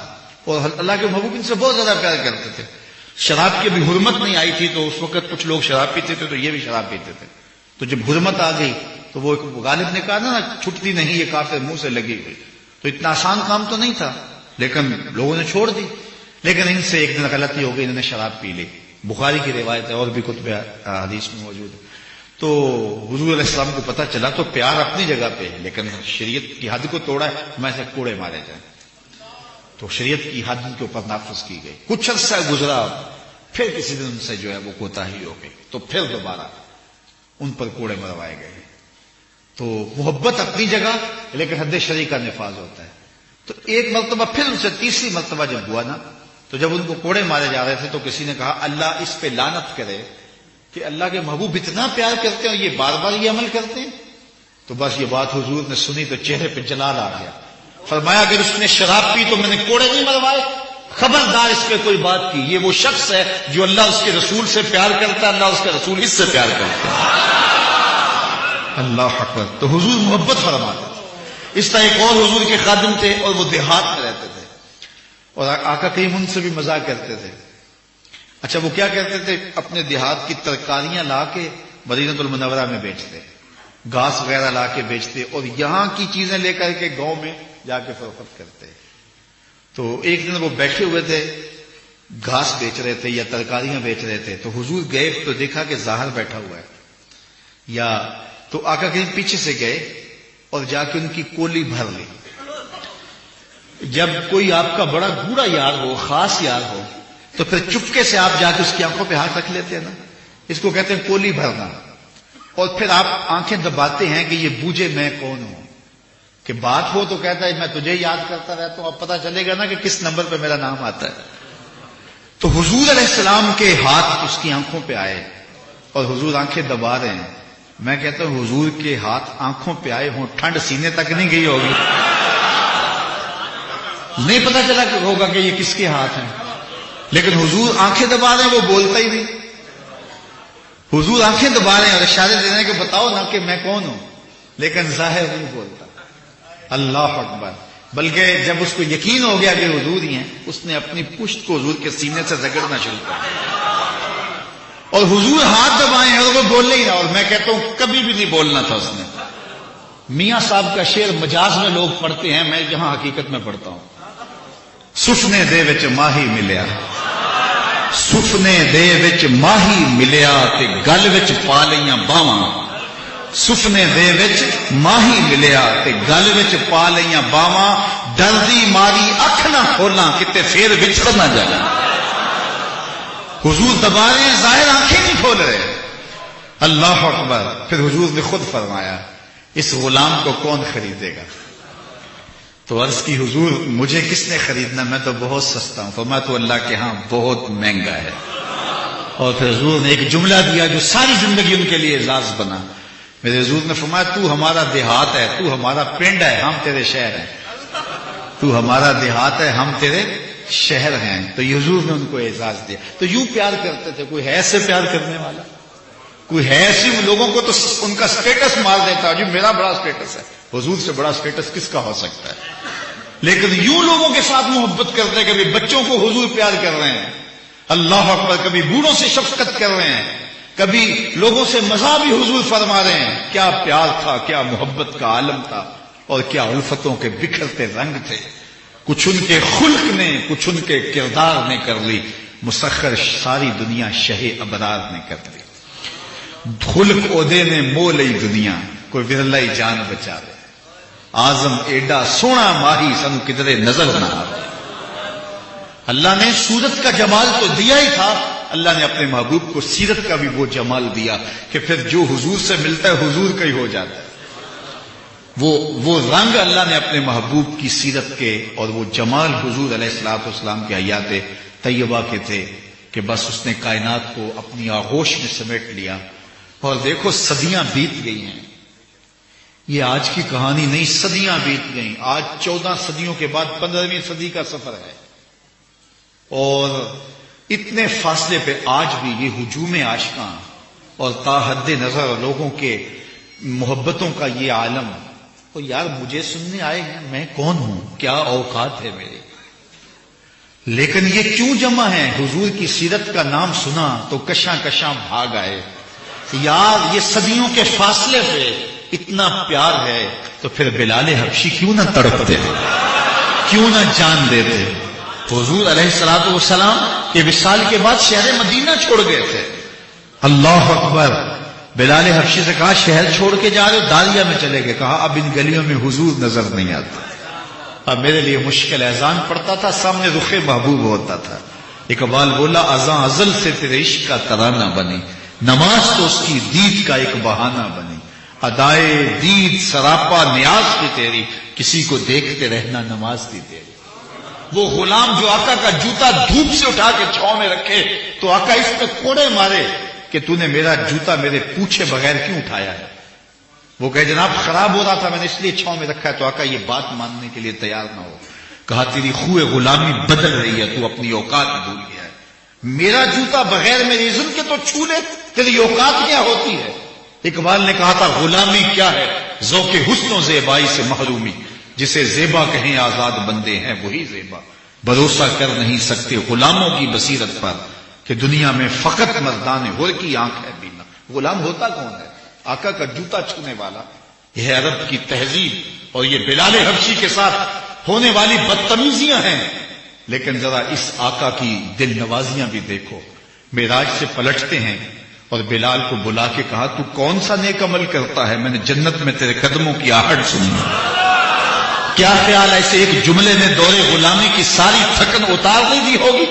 اور اللہ کے محبوب ان سے بہت زیادہ پیار کرتے تھے۔ شراب کی بھی حرمت نہیں آئی تھی تو اس وقت کچھ لوگ شراب پیتے تھے تو یہ بھی شراب پیتے تھے۔ تو جب حرمت آ گئی تو وہ غالب نے کہا نا چھٹتی نہیں یہ کافر منہ سے لگی ہوئی، تو اتنا آسان کام تو نہیں تھا، لیکن لوگوں نے چھوڑ دی۔ لیکن ان سے ایک دن غلطی ہو گئی، انہوں نے شراب پی لی، بخاری کی روایت ہے اور بھی کتب حدیث میں موجود ہے۔ تو حضور علیہ السلام کو پتہ چلا، تو پیار اپنی جگہ پہ ہے لیکن شریعت کی حد کو توڑا ہے، میں سے کوڑے مارے جائیں۔ تو شریعت کی حد کے اوپر نافذ کی گئی۔ کچھ عرصہ گزرا، پھر کسی دن ان سے جو ہے وہ کوتاہی ہو گئی، تو پھر دوبارہ ان پر کوڑے مروائے گئے۔ تو محبت اپنی جگہ لیکن حد شرعی کا نفاذ ہوتا ہے۔ تو ایک مرتبہ پھر ان سے تیسری مرتبہ جب ہوا نا، تو جب ان کو کوڑے مارے جا رہے تھے تو کسی نے کہا اللہ اس پہ لعنت کرے کہ اللہ کے محبوب اتنا پیار کرتے ہیں اور یہ بار بار یہ عمل کرتے ہیں۔ تو بس یہ بات حضور نے سنی تو چہرے پہ جلال آ گیا۔ فرمایا اگر اس نے شراب پی تو میں نے کوڑے نہیں مروائے، خبردار اس پہ کوئی بات کی، یہ وہ شخص ہے جو اللہ اس کے رسول سے پیار کرتا ہے، اللہ اس کا رسول اس سے پیار کرتا ہے۔ اللہ اکبر۔ تو حضور محبت فرماتے تھے۔ اس طرح ایک اور حضور کے خادم تھے اور وہ دیہات میں رہتے تھے، اور آقا کریم ان سے بھی مزاح کرتے تھے۔ اچھا، وہ کیا کرتے تھے؟ اپنے دیہات کی ترکاریاں لا کے مدینہ المنورہ میں بیچتے، گھاس وغیرہ لا کے بیچتے، اور یہاں کی چیزیں لے کر کے گاؤں میں جا کے فروخت کرتے۔ تو ایک دن وہ بیٹھے ہوئے تھے گھاس بیچ رہے تھے یا ترکاریاں بیچ رہے تھے، تو حضور گئے تو دیکھا کہ ظاہر بیٹھا ہوا ہے، یا تو آقا کہیں پیچھے سے گئے اور جا کے ان کی کولی بھر لی۔ جب کوئی آپ کا بڑا گوڑا یار ہو، خاص یار ہو، تو پھر چپکے سے آپ جا کے اس کی آنکھوں پہ ہاتھ رکھ لیتے ہیں نا، اس کو کہتے ہیں کولی بھرنا۔ اور پھر آپ آنکھیں دباتے ہیں کہ یہ بوجھے میں کون ہوں، کہ بات ہو تو کہتا ہے میں تجھے یاد کرتا رہتا ہوں، اب پتہ چلے گا نا کہ کس نمبر پہ میرا نام آتا ہے۔ تو حضور علیہ السلام کے ہاتھ اس کی آنکھوں پہ آئے اور حضور آنکھیں دبا رہے ہیں۔ میں کہتا ہوں حضور کے ہاتھ آنکھوں پہ آئے ہوں، ٹھنڈ سینے تک نہیں گئی ہوگی، نہیں پتا چلا ہوگا کہ یہ کس کے ہاتھ ہیں، لیکن حضور آنکھیں دبا رہے ہیں، وہ بولتا ہی نہیں۔ حضور آنکھیں دبا رہے ہیں اور اشارے دے رہے ہیں کہ بتاؤ نا کہ میں کون ہوں، لیکن ظاہر نہیں بولتا۔ اللہ اکبر! بلکہ جب اس کو یقین ہو گیا کہ حضور ہی ہیں، اس نے اپنی پشت کو حضور کے سینے سے رگڑنا شروع کر دیا، اور حضور ہاتھ دبائے اور وہ بولے ہی نہ۔ اور میں کہتا ہوں کبھی بھی نہیں بولنا تھا اس نے۔ میاں صاحب کا شعر مجاز میں لوگ پڑھتے ہیں، میں یہاں حقیقت میں پڑھتا ہوں۔ سفنے دے وچ ماہی ملیا، سفنے دے وچ ماہی ملیا تے گل وچ پا لیاں باواں، سفنے دے وچ ماہی ملیا تے گل وچ پا لیاں باواں، ڈردی ماری اکھ نہ کھولاں کتے پھر بچھڑ نہ جاواں۔ حضور دبا رہے ہیں، ظاہر آنکھیں نہیں کھول رہے۔ اللہ اکبر! پھر حضور نے خود فرمایا اس غلام کو کون خریدے گا؟ تو عرض کی حضور مجھے کس نے خریدنا، میں تو بہت سستا ہوں۔ فرمایا تو اللہ کے ہاں بہت مہنگا ہے۔ اور پھر حضور نے ایک جملہ دیا جو ساری زندگی ان کے لیے اعزاز بنا۔ میرے حضور نے فرمایا تو ہمارا دیہات ہے، تو ہمارا پنڈ ہے، ہم تیرے شہر ہیں۔ تو ہمارا دیہات ہے، ہم تیرے شہر ہیں۔ تو یہ حضور نے ان کو اعزاز دیا۔ تو یوں پیار کرتے تھے، کوئی ہے ایسے پیار کرنے والا؟ کوئی ہے ایسے لوگوں کو تو ان کا سٹیٹس مار دیتا جی میرا بڑا سٹیٹس ہے، حضور سے بڑا سٹیٹس کس کا ہو سکتا ہے؟ لیکن یوں لوگوں کے ساتھ محبت کرتے ہیں، کبھی بچوں کو حضور پیار کر رہے ہیں، اللہ اکبر، کبھی بوڑھوں سے شفقت کر رہے ہیں، کبھی لوگوں سے مزاح بھی حضور فرما رہے ہیں۔ کیا پیار تھا، کیا محبت کا عالم تھا، اور کیا الفتوں کے بکھرتے رنگ تھے۔ کچھ ان کے خلق نے، کچھ ان کے کردار نے کر لی مسخر، ساری دنیا شہ ابرار نے کر لی۔ خلق عہدے نے مو لئی دنیا، کوئی ورلا ہی جان بچا دے۔ آزم ایڈا سونا ماہی سنو کدرے نظر نہ آ۔ اللہ نے صورت کا جمال تو دیا ہی تھا، اللہ نے اپنے محبوب کو سیرت کا بھی وہ جمال دیا کہ پھر جو حضور سے ملتا ہے حضور کا ہی ہو جاتا ہے۔ وہ رنگ اللہ نے اپنے محبوب کی سیرت کے اور وہ جمال حضور علیہ الصلوۃ والسلام کے حیات طیبہ کے تھے کہ بس اس نے کائنات کو اپنی آغوش میں سمیٹ لیا۔ اور دیکھو صدیاں بیت گئی ہیں، یہ آج کی کہانی نہیں، صدیاں بیت گئیں۔ آج 14 صدیوں کے بعد 15ویں صدی کا سفر ہے، اور اتنے فاصلے پہ آج بھی یہ ہجوم عاشقاں اور تا حد نظر لوگوں کے محبتوں کا یہ عالم۔ تو یار مجھے سننے آئے ہیں، میں کون ہوں، کیا اوقات ہے میرے، لیکن یہ کیوں جمع ہیں؟ حضور کی سیرت کا نام سنا تو کشاں کشاں بھاگ آئے۔ یار یہ صدیوں کے فاصلے پہ اتنا پیار ہے تو پھر بلال حبشی کیوں نہ تڑپتے، کیوں نہ جان دیتے؟ حضور علیہ الصلوۃ والسلام کے وصال کے بعد شہر مدینہ چھوڑ گئے تھے۔ اللہ اکبر! بلال حبشی سے کہا شہر چھوڑ کے جا رہے ہو؟ داریہ میں چلے گئے۔ کہا اب ان گلیوں میں حضور نظر نہیں آتا، اب میرے لیے مشکل ہے۔ اذان پڑھتا تھا، سامنے رخ محبوب ہوتا تھا۔ اقبال بولا اذان ازل سے تیرے عشق کا ترانہ بنی، نماز تو اس کی دید کا ایک بہانہ بنی، ادائے دید سراپا نیاز تھی تیری، کسی کو دیکھتے رہنا نماز تھی تیری۔ وہ غلام جو آقا کا جوتا دھوپ سے اٹھا کے چھاؤں میں رکھے تو آقا اس پہ کوڑے مارے کہ تو نے میرا جوتا میرے پوچھے بغیر کیوں اٹھایا ہے؟ وہ کہے جناب خراب ہو رہا تھا، میں نے اس لیے چھاؤں میں رکھا ہے۔ تو آقا یہ بات ماننے کے لیے تیار نہ ہو، کہا تیری خوئے غلامی بدل رہی ہے، تو اپنی اوقات بھول گیا ہے۔ میرا جوتا بغیر میرے اذن کے تو چھو لے، تیری اوقات کیا ہوتی ہے؟ اقبال نے کہا تھا غلامی کیا ہے، ذوق حسن و زیبائی سے محرومی، جسے زیبا کہیں آزاد بندے ہیں وہی زیبا، بھروسہ کر نہیں سکتے غلاموں کی بصیرت پر کہ دنیا میں فقط مردان حر کی آنکھ ہے بینا۔ غلام ہوتا کون ہے؟ آقا کا جوتا چھونے والا۔ یہ عرب کی تہذیب اور یہ بلال حبشی کے ساتھ ہونے والی بدتمیزیاں ہیں لیکن ذرا اس آقا کی دل نوازیاں بھی دیکھو. معراج سے پلٹتے ہیں اور بلال کو بلا کے کہا تو کون سا نیک عمل کرتا ہے؟ میں نے جنت میں تیرے قدموں کی آہٹ سنی. کیا خیال ہے ایسے ایک جملے نے دور غلامی کی ساری تھکن اتار نہیں دی ہوگی؟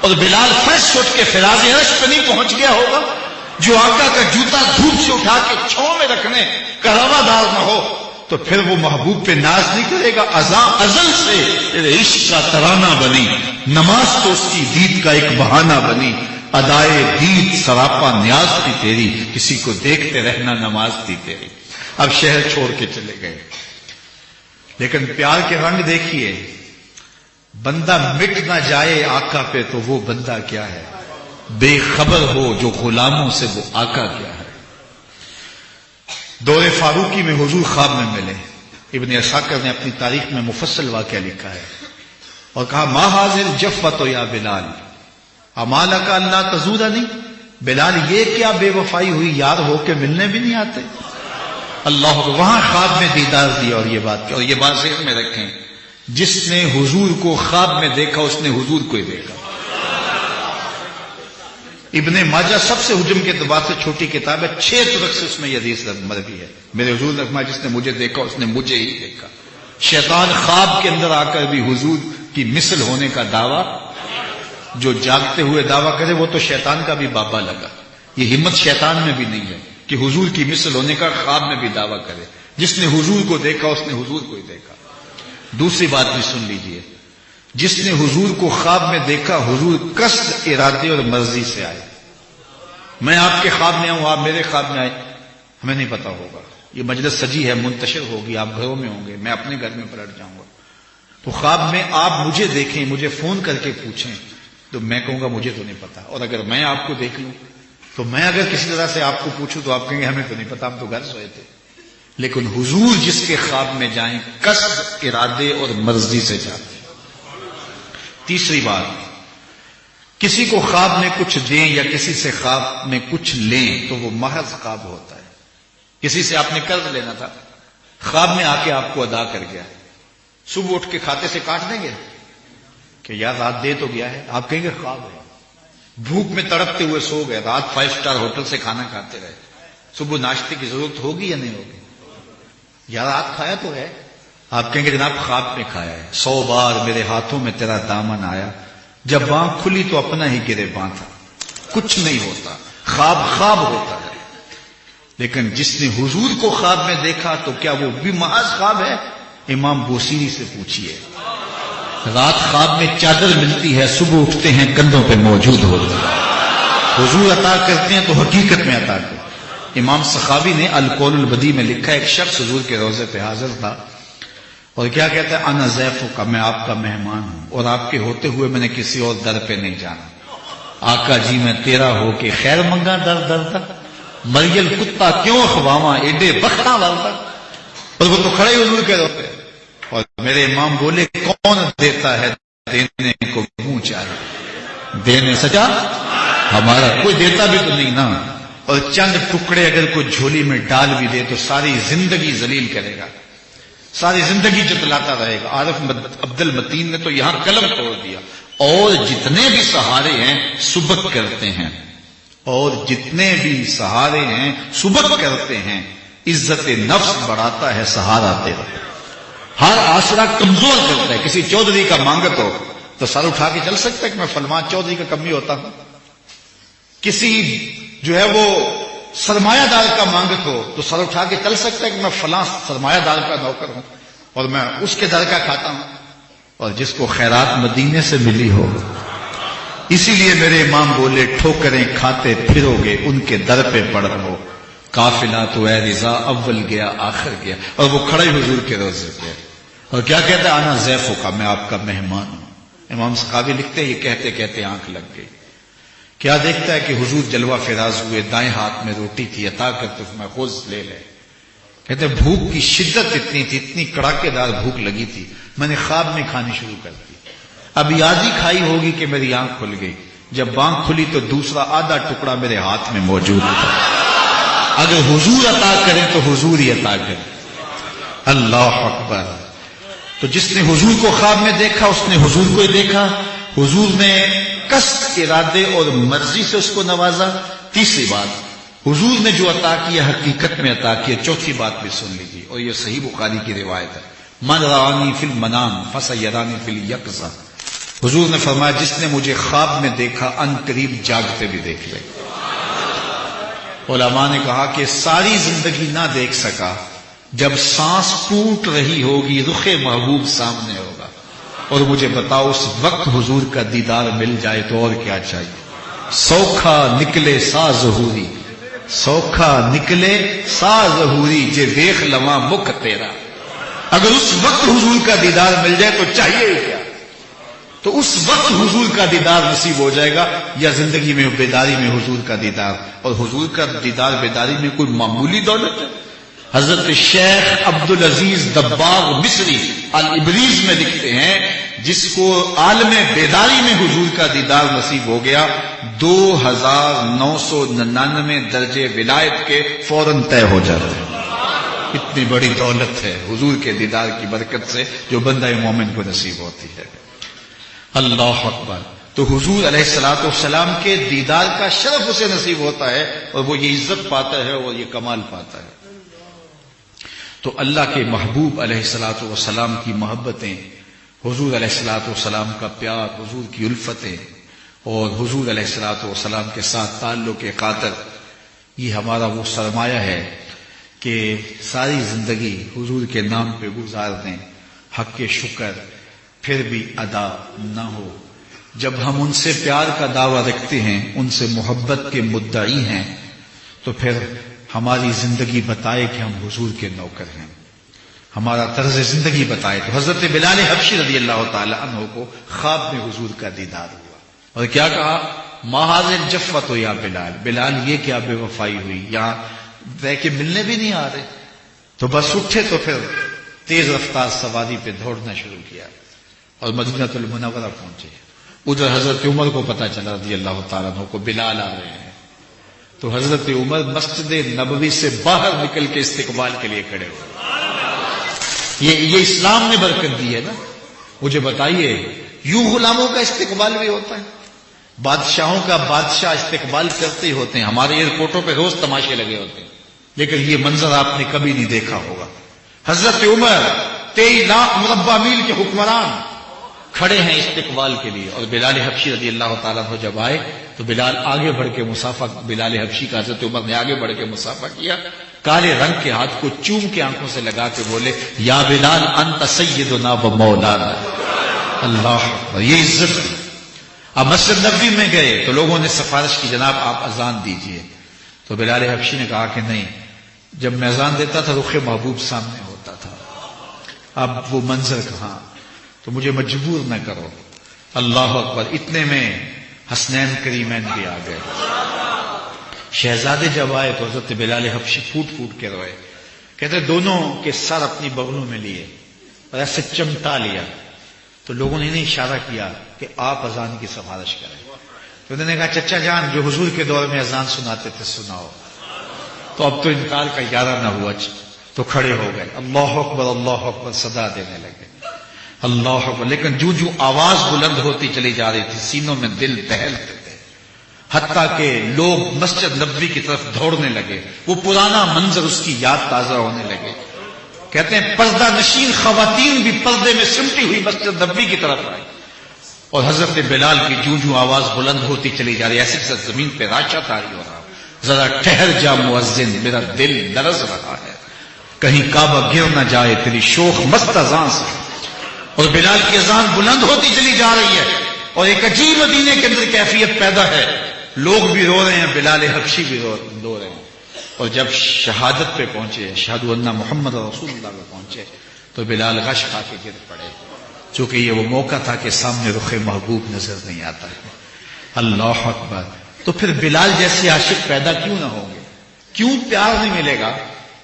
اور بلال فرش اٹھ کے فراز عرش پہ نہیں پہنچ گیا ہوگا؟ جو آقا کا جوتا دھوپ سے اٹھا کے چھاؤں میں رکھنے کا روادار نہ ہو تو پھر وہ محبوب پہ ناز نہیں کرے گا. ازل سے تیرے عشق کا ترانہ بنی، نماز تو اس کی دید کا ایک بہانہ بنی. ادائے دید سراپا نیاز تھی تیری، کسی کو دیکھتے رہنا نماز تھی تیری. اب شہر چھوڑ کے چلے گئے، لیکن پیار کے رنگ دیکھیے. بندہ مٹ نہ جائے آقا پہ تو وہ بندہ کیا ہے؟ بے خبر ہو جو غلاموں سے وہ آقا کیا ہے. دور فاروقی میں حضور خواب میں ملے. ابن عساکر نے اپنی تاریخ میں مفصل واقعہ لکھا ہے اور کہا ما حاضر جفت یا بلال امال کا اللہ تزورنی. بلال یہ کیا بے وفائی ہوئی، یار ہو کے ملنے بھی نہیں آتے. اللہ کو وہاں خواب میں دیدار دیا اور یہ بات کیا. اور یہ بات ذہن میں رکھیں، جس نے حضور کو خواب میں دیکھا اس نے حضور کو ہی دیکھا. ابن ماجہ سب سے حجم کے اعتبار سے چھوٹی کتاب ہے، 6 طرق سے اس میں یہ حدیث مروی ہے. میرے حضور نے فرمایا جس نے مجھے دیکھا اس نے مجھے ہی دیکھا. شیطان خواب کے اندر آ کر بھی حضور کی مثل ہونے کا دعویٰ جو جاگتے ہوئے دعویٰ کرے وہ تو شیطان کا بھی بابا لگا. یہ ہمت شیطان میں بھی نہیں ہے کہ حضور کی مثل ہونے کا خواب میں بھی دعویٰ کرے. جس نے حضور کو دیکھا اس نے حضور کو ہی دیکھا. دوسری بات بھی سن لیجئے، جس نے حضور کو خواب میں دیکھا حضور قصد، ارادے اور مرضی سے آئے. میں آپ کے خواب میں آؤں، آپ میرے خواب میں آئے، ہمیں نہیں پتا ہوگا. یہ مجلس سجی ہے، منتشر ہوگی، آپ گھروں میں ہوں گے، میں اپنے گھر میں پلٹ جاؤں گا. تو خواب میں آپ مجھے دیکھیں، مجھے فون کر کے پوچھیں تو میں کہوں گا مجھے تو نہیں پتا. اور اگر میں آپ کو دیکھ لوں تو میں اگر کسی طرح سے آپ کو پوچھوں تو آپ کہیں گے ہمیں تو نہیں پتا، ہم تو گھر سوئے تھے. لیکن حضور جس کے خواب میں جائیں قصد، ارادے اور مرضی سے جاتے. تیسری بات، کسی کو خواب میں کچھ دیں یا کسی سے خواب میں کچھ لیں تو وہ محض خواب ہوتا ہے. کسی سے آپ نے قرض لینا تھا، خواب میں آ کے آپ کو ادا کر گیا، صبح اٹھ کے کھاتے سے کاٹ دیں گے کہ یار رات دے تو گیا ہے؟ آپ کہیں گے خواب ہے. بھوک میں تڑپتے ہوئے سو گئے، رات 5 اسٹار ہوٹل سے کھانا کھاتے رہے، صبح ناشتے کی ضرورت ہوگی یا نہیں ہوگی؟ یار رات کھایا تو ہے. آپ کہیں گے جناب خواب میں کھایا ہے. 100 بار میرے ہاتھوں میں تیرا دامن آیا، جب آنکھ کھلی تو اپنا ہی گریباں تھا. کچھ نہیں ہوتا، خواب خواب ہوتا ہے. لیکن جس نے حضور کو خواب میں دیکھا تو کیا وہ بھی محض خواب ہے؟ امام بوسیری سے پوچھیے. رات خواب میں چادر ملتی ہے، صبح اٹھتے ہیں کندھوں پہ موجود ہوتا ہے. حضور عطا کرتے ہیں تو حقیقت میں عطا کرتے. امام سخاوی نے القول البدی میں لکھا، ایک شخص حضور کے روضے پہ حاضر تھا اور کیا کہتا ہے، انا ضیفک، میں آپ کا مہمان ہوں اور آپ کے ہوتے ہوئے میں نے کسی اور در پہ نہیں جانا. آقا جی میں تیرا ہو کے خیر منگا در در تک، مریل کتا کیوں اخواواں ایڈے بخنا والتا. اور وہ تو کھڑے حضور کے روتے. اور میرے امام بولے کون دیتا ہے دینے کو منہ چاہے، دینے سچا ہمارا کوئی دیتا بھی تو نہیں نا. اور چند ٹکڑے اگر کوئی جھولی میں ڈال بھی دے تو ساری زندگی ذلیل کرے گا، ساری زندگی جتلاتا رہے گا. عارف عبد المتین نے تو یہاں قلم توڑ دیا. اور جتنے بھی سہارے ہیں سبق کرتے ہیں، اور جتنے بھی سہارے ہیں سبق کرتے ہیں. عزت نفس بڑھاتا ہے سہارا تیرا، ہر آسرا کمزور کرتا ہے. کسی چودھری کا مانگت ہو تو سر اٹھا کے چل سکتا ہے کہ میں فلمان چودھری کا کمی ہوتا ہوں. کسی جو ہے وہ سرمایہ دار کا مانگت ہو تو سر اٹھا کے چل سکتا ہے کہ میں فلاں سرمایہ دار کا نوکر ہوں اور میں اس کے در کا کھاتا ہوں. اور جس کو خیرات مدینے سے ملی ہو، اسی لیے میرے امام بولے ٹھوکریں کھاتے پھرو گے ان کے در پہ پڑ رہو. قافلہ تو اے رضا اول گیا آخر گیا. اور وہ کھڑے حضور کے روضے پہ اور کیا کہتا ہے، انا ضیفک، میں آپ کا مہمان ہوں. امام سخاوی لکھتے یہ کہتے کہتے آنکھ لگ گئی. کیا دیکھتا ہے کہ حضور جلوہ فراز ہوئے، دائیں ہاتھ میں روٹی تھی، عطا کرتے میں خود لے لے. کہتے بھوک کی شدت اتنی تھی، اتنی کڑاکے دار بھوک لگی تھی، میں نے خواب میں کھانی شروع کر دی. اب یاد ہی کھائی ہوگی کہ میری آنکھ کھل گئی. جب آنکھ کھلی تو دوسرا آدھا ٹکڑا میرے ہاتھ میں موجود تھا. اگر حضور عطا کریں تو حضور ہی عطا کریں. اللہ اکبر. تو جس نے حضور کو خواب میں دیکھا اس نے حضور کو ہی دیکھا، حضور نے قصد، ارادے اور مرضی سے اس کو نوازا۔ تیسری بات، حضور نے جو عطا کیا حقیقت میں عطا کیا۔ چوتھی بات بھی سن لیجیے، اور یہ صحیح بخاری کی روایت ہے، من رآنی فی المنام فسیرانی فی الیقظہ۔ حضور نے فرمایا جس نے مجھے خواب میں دیکھا ان قریب جاگتے بھی دیکھ لے۔ علماء نے کہا کہ ساری زندگی نہ دیکھ سکا، جب سانس ٹوٹ رہی ہوگی رخ محبوب سامنے ہوگا، اور مجھے بتاؤ اس وقت حضور کا دیدار مل جائے تو اور کیا چاہیے۔ سوکھا نکلے سا ظہوری، سوکھا نکلے سا ظہوری، جے دیکھ لواں مکھ تیرا۔ اگر اس وقت حضور کا دیدار مل جائے تو چاہیے ہی کیا؟ تو اس وقت حضور کا دیدار نصیب ہو جائے گا، یا زندگی میں بیداری میں حضور کا دیدار۔ اور حضور کا دیدار بیداری میں کوئی معمولی دولت ہے؟ حضرت شیخ عبدالعزیز دباغ مصری الابریز میں لکھتے ہیں جس کو عالم بیداری میں حضور کا دیدار نصیب ہو گیا 2999 درجے ولایت کے فوراً طے ہو جاتے ہیں۔ اتنی بڑی دولت ہے حضور کے دیدار کی برکت سے جو بندہ مومن کو نصیب ہوتی ہے۔ اللہ اکبر۔ تو حضور علیہ الصلوۃ والسلام کے دیدار کا شرف اسے نصیب ہوتا ہے، اور وہ یہ عزت پاتا ہے اور یہ کمال پاتا ہے۔ تو اللہ کے محبوب علیہ الصلوۃ والسلام کی محبتیں، حضور علیہ الصلوۃ والسلام کا پیار، حضور کی الفتیں، اور حضور علیہ الصلوۃ والسلام کے ساتھ تعلق قاطر، یہ ہمارا وہ سرمایہ ہے کہ ساری زندگی حضور کے نام پہ گزار دیں، حق شکر پھر بھی ادا نہ ہو۔ جب ہم ان سے پیار کا دعویٰ رکھتے ہیں، ان سے محبت کے مدعی ہیں، تو پھر ہماری زندگی بتائے کہ ہم حضور کے نوکر ہیں، ہمارا طرز زندگی بتائے۔ تو حضرت بلال حبشی رضی اللہ تعالی عنہ کو خواب میں حضور کا دیدار ہوا، اور کیا کہا؟ ما حاضر جفت ہو یا بلال، بلال یہ کیا بے وفائی ہوئی، یہاں رہ کے ملنے بھی نہیں آ رہے۔ تو بس اٹھے تو پھر تیز رفتار سواری پہ دوڑنا شروع کیا اور مدینہ المنورہ پہنچے۔ ادھر حضرت عمر کو پتا چلا رضی اللہ تعالیٰ عنہ کو بلال آ رہے ہیں، تو حضرت عمر مسجد نبوی سے باہر نکل کے استقبال کے لیے کھڑے ہوئے۔ یہ اسلام نے برکت دی ہے نا۔ مجھے بتائیے یوں غلاموں کا استقبال بھی ہوتا ہے؟ بادشاہوں کا بادشاہ استقبال کرتے ہی ہوتے ہیں، ہمارے ایئرپورٹوں پہ روز تماشے لگے ہوتے ہیں، لیکن یہ منظر آپ نے کبھی نہیں دیکھا ہوگا۔ حضرت عمر 23 لاکھ مربع میل کے حکمران کھڑے ہیں استقبال کے لیے، اور بلال حبشی رضی اللہ تعالیٰ عنہ جب آئے تو بلال آگے بڑھ کے مصافحہ، بلال حبشی کا حضرت عمر نے آگے بڑھ کے مصافحہ کیا، کالے رنگ کے ہاتھ کو چوم کے آنکھوں سے لگا کے بولے یا بلال انت سیدنا و مولانا۔ اللہ، یہ عزت۔ اب مسجد نبوی میں گئے تو لوگوں نے سفارش کی جناب آپ اذان دیجئے، تو بلال حبشی نے کہا کہ نہیں، جب میں اذان دیتا تھا رخ محبوب سامنے ہوتا تھا، اب وہ منظر کہاں، تو مجھے مجبور نہ کرو۔ اللہ اکبر۔ اتنے میں حسنین کریمین بھی آ گئے۔ شہزادے جب آئے تو حضرت بلال حبشی پھوٹ پھوٹ کے روئے، کہتے دونوں کے سر اپنی بغلوں میں لیے اور ایسے چمٹا لیا، تو لوگوں نے انہیں اشارہ کیا کہ آپ اذان کی سفارش کریں، تو انہوں نے کہا چچا جان جو حضور کے دور میں اذان سناتے تھے سناؤ۔ تو اب تو انکار کا ارادہ نہ ہوا، تو کھڑے ہو گئے، اللہ اکبر صدا دینے لگے، اللہ اکبر۔ لیکن جو جو آواز بلند ہوتی چلی جا رہی تھی سینوں میں دل دہلتے تھے، حتیٰ کہ لوگ مسجد نبوی کی طرف دوڑنے لگے، وہ پرانا منظر اس کی یاد تازہ ہونے لگے۔ کہتے ہیں پردہ نشین خواتین بھی پردے میں سمٹی ہوئی مسجد نبوی کی طرف آئی، اور حضرت بلال کی جو جو آواز بلند ہوتی چلی جا رہی، ایسے زمین پہ راچا تاری ہو رہا، ذرا ٹھہر جا مؤذن میرا دل لرز رہا ہے، کہیں کعبہ گر نہ جائے تیری شوخ مست اذان سے۔ اور بلال کی اذان بلند ہوتی چلی جا رہی ہے، اور ایک عجیب مدینے کے اندر کیفیت پیدا ہے، لوگ بھی رو رہے ہیں، بلال حبشی بھی رو رہے ہیں۔ اور جب شہادت پہ پہنچے، اشہد ان محمد رسول اللہ پہ پہنچے، تو بلال غش کھا کے گر پڑے، چونکہ یہ وہ موقع تھا کہ سامنے رخ محبوب نظر نہیں آتا ہے۔ اللہ اکبر۔ تو پھر بلال جیسے عاشق پیدا کیوں نہ ہوں گے؟ کیوں پیار نہیں ملے گا؟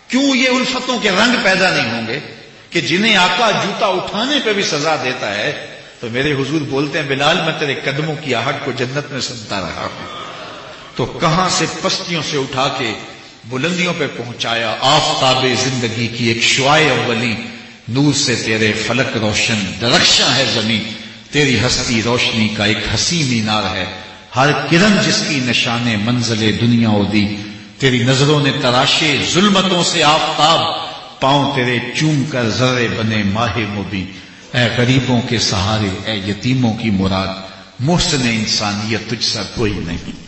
کیوں یہ الفتوں کے رنگ پیدا نہیں ہوں گے کہ جنہیں آقا جوتا اٹھانے پہ بھی سزا دیتا ہے؟ تو میرے حضور بولتے ہیں بلال میں تیرے قدموں کی آہٹ کو جنت میں سنتا رہا ہوں، تو کہاں سے پستیوں سے اٹھا کے بلندیوں پہ پہنچایا، آفتاب زندگی کی ایک شعاع اولی نور سے تیرے فلک روشن، درخشاں ہے زمین، تیری ہستی روشنی کا ایک حسین مینار ہے، ہر کرن جس کی نشان منزل دنیا و دی، تیری نظروں نے تراشے ظلمتوں سے آفتاب، پاؤں تیرے چوم کر ذرے بنے ماہ مبی، اے غریبوں کے سہارے، اے یتیموں کی مراد، محسن انسانیت تجھ سا کوئی نہیں۔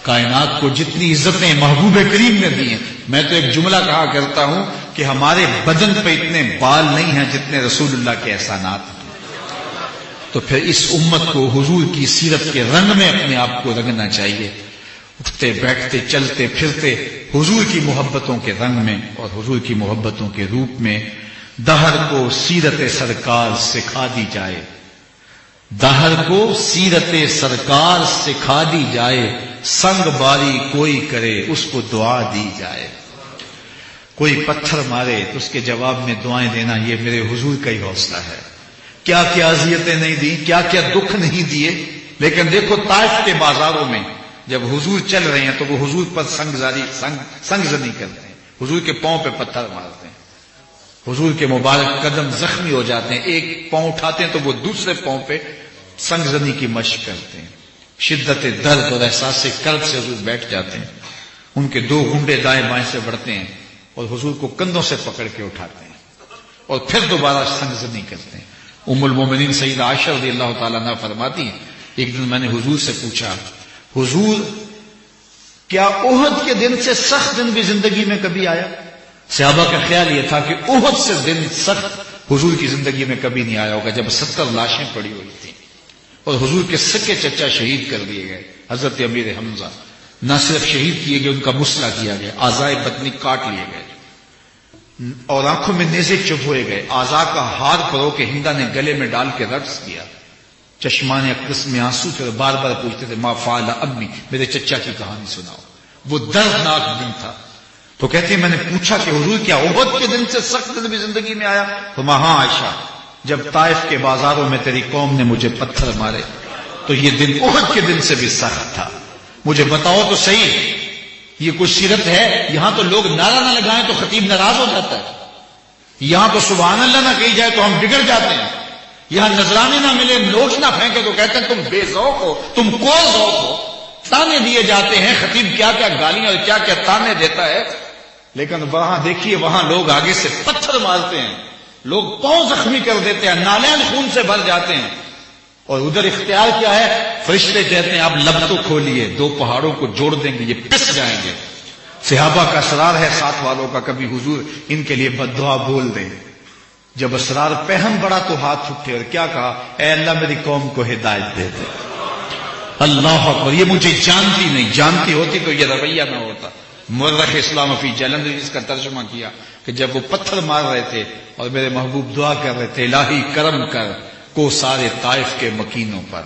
کائنات کو جتنی عزتیں محبوب کریم نے دی ہیں، میں تو ایک جملہ کہا کرتا ہوں کہ ہمارے بدن پہ اتنے بال نہیں ہیں جتنے رسول اللہ کے احسانات ہیں۔ تو پھر اس امت کو حضور کی سیرت کے رنگ میں اپنے آپ کو رنگنا چاہیے، اٹھتے بیٹھتے چلتے پھرتے حضور کی محبتوں کے رنگ میں اور حضور کی محبتوں کے روپ میں۔ دہر کو سیرت سرکار سکھا دی جائے، دہر کو سیرت سرکار سکھا دی جائے، سنگ باری کوئی کرے اس کو دعا دی جائے۔ کوئی پتھر مارے تو اس کے جواب میں دعائیں دینا، یہ میرے حضور کا ہی حوصلہ ہے۔ کیا کیا اذیتیں نہیں دی، کیا کیا دکھ نہیں دیے، لیکن دیکھو طائف کے بازاروں میں جب حضور چل رہے ہیں تو وہ حضور پر سنگ زنی کرتے ہیں، حضور کے پاؤں پہ پتھر مارتے ہیں، حضور کے مبارک قدم زخمی ہو جاتے ہیں، ایک پاؤں اٹھاتے ہیں تو وہ دوسرے پاؤں پہ سنگ زنی کی مشق کرتے ہیں۔ شدت درد اور احساس کرب سے حضور بیٹھ جاتے ہیں، ان کے دو گھنڈے دائیں بائیں سے بڑھتے ہیں اور حضور کو کندھوں سے پکڑ کے اٹھاتے ہیں اور پھر دوبارہ سنگ زنی کرتے ہیں۔ ام المومنین سیدہ عائشہ رضی اللہ تعالیٰ عنہا فرماتی ہیں، ایک دن میں نے حضور سے پوچھا، حضور کیا احد کے دن سے سخت دن بھی زندگی میں کبھی آیا؟ صحابہ کا خیال یہ تھا کہ احد سے دن سخت حضور کی زندگی میں کبھی نہیں آیا ہوگا، جب 70 لاشیں پڑی ہوئی تھیں اور حضور کے سکے چچا شہید کر دیے گئے، حضرت امیر حمزہ نہ صرف شہید کیے گئے، ان کا مسئلہ کیا گیا، اعضائے بدنی کاٹ لیے گئے اور آنکھوں میں نیزے چبھوئے گئے، اعضاء کا ہار پرو کے ہندا نے گلے میں ڈال کے رقص کیا، چشمان اقدس میں آنسو تھے، بار بار پوچھتے تھے ما فعل امی، میرے چچا کی کہانی سناؤ۔ وہ دردناک دن تھا۔ تو کہتے ہیں میں نے پوچھا کہ حضور کیا احد کے دن سے سخت دن بھی زندگی میں آیا؟ تو ہاں عائشہ، جب طائف کے بازاروں میں تیری قوم نے مجھے پتھر مارے تو یہ دن احد کے دن سے بھی سخت تھا۔ مجھے بتاؤ تو صحیح، یہ کوئی سیرت ہے؟ یہاں تو لوگ نعرہ نہ لگائیں تو خطیب ناراض ہو جاتا ہے، یہاں تو سبحان اللہ نہ کہی جائے تو ہم بگڑ جاتے ہیں، یہاں نذرانے نہ ملے، نوٹ نہ پھینکے تو کہتے ہیں تم بے ذوق ہو، تم کو ذوق ہو، تانے دیے جاتے ہیں، خطیب کیا کیا گالیاں اور کیا کیا تانے دیتا ہے، لیکن وہاں دیکھیے وہاں لوگ آگے سے پتھر مارتے ہیں، لوگ پاؤں زخمی کر دیتے ہیں، نالین خون سے بھر جاتے ہیں، اور ادھر اختیار کیا ہے؟ فرشتے کہتے ہیں آپ لب تو کھولیے، دو پہاڑوں کو جوڑ دیں گے، یہ پس جائیں گے۔ صحابہ کا اسرار ہے ساتھ والوں کا، کبھی حضور ان کے لیے بد دعا بول دیں۔ جب اسرار پہم بڑا تو ہاتھ اٹھے اور کیا کہا؟ اے اللہ میری قوم کو ہدایت دے دے۔ اللہ اکبر، یہ مجھے جانتی نہیں، جانتی ہوتی تو یہ رویہ نہ ہوتا۔ مورخ اسلام فی جلندری نے اس کا ترجمہ کیا کہ جب وہ پتھر مار رہے تھے اور میرے محبوب دعا کر رہے تھے الہی کرم کر کو سارے طائف کے مکینوں پر،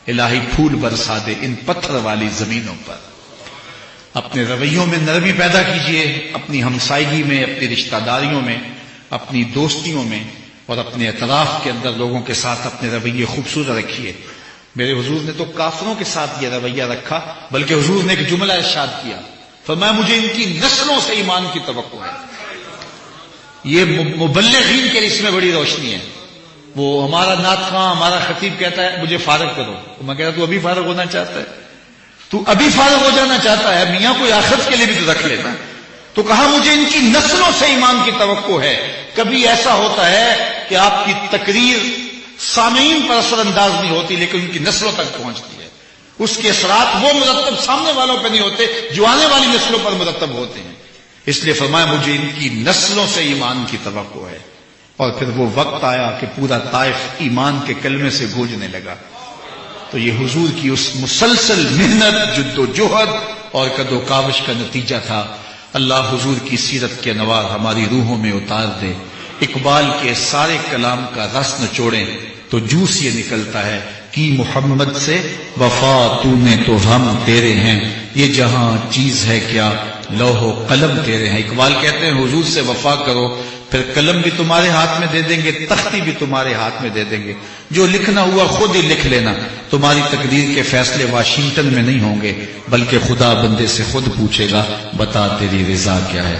الہی پھول برسا دے ان پتھر والی زمینوں پر۔ اپنے رویوں میں نرمی پیدا کیجئے، اپنی ہمسائیگی میں، اپنی رشتہ داریوں میں، اپنی دوستیوں میں اور اپنے اطراف کے اندر لوگوں کے ساتھ اپنے رویے خوبصورت رکھیے۔ میرے حضور نے تو کافروں کے ساتھ یہ رویہ رکھا، بلکہ حضور نے ایک جملہ ارشاد کیا، فرمایا مجھے ان کی نسلوں سے ایمان کی توقع ہے۔ یہ مبلغین کے لیے اس میں بڑی روشنی ہے۔ وہ ہمارا نعت خواں، ہمارا خطیب کہتا ہے مجھے فارغ کرو، تو میں کہتا تو ابھی فارغ ہونا چاہتا ہے، تو ابھی فارغ ہو جانا چاہتا ہے، میاں کوئی آخرت کے لیے بھی تو رکھ لینا۔ تو کہا مجھے ان کی نسلوں سے ایمان کی توقع ہے۔ کبھی ایسا ہوتا ہے کہ آپ کی تقریر سامعین پر اثر انداز نہیں ہوتی لیکن ان کی نسلوں تک پہنچتی ہے، اس کے اثرات وہ مرتب سامنے والوں پہ نہیں ہوتے جو آنے والی نسلوں پر مرتب ہوتے ہیں۔ اس لیے فرمایا مجھے ان کی نسلوں سے ایمان کی توقع ہے۔ اور پھر وہ وقت آیا کہ پورا طائف ایمان کے کلمے سے گونجنے لگا۔ تو یہ حضور کی اس مسلسل محنت، جد و جہد اور کد و کاوش کا نتیجہ تھا۔ اللہ حضور کی سیرت کے انوار ہماری روحوں میں اتار دے۔ اقبال کے سارے کلام کا رس نچوڑیں تو جوس یہ نکلتا ہے کہ محمد سے وفا تو نے تو ہم تیرے ہیں، یہ جہاں چیز ہے کیا لوح و قلم تیرے ہیں۔ اقبال کہتے ہیں حضور سے وفا کرو، پھر قلم بھی تمہارے ہاتھ میں دے دیں گے، تختی بھی تمہارے ہاتھ میں دے دیں گے، جو لکھنا ہوا خود ہی لکھ لینا۔ تمہاری تقدیر کے فیصلے واشنگٹن میں نہیں ہوں گے بلکہ خدا بندے سے خود پوچھے گا بتا تیری رضا کیا ہے۔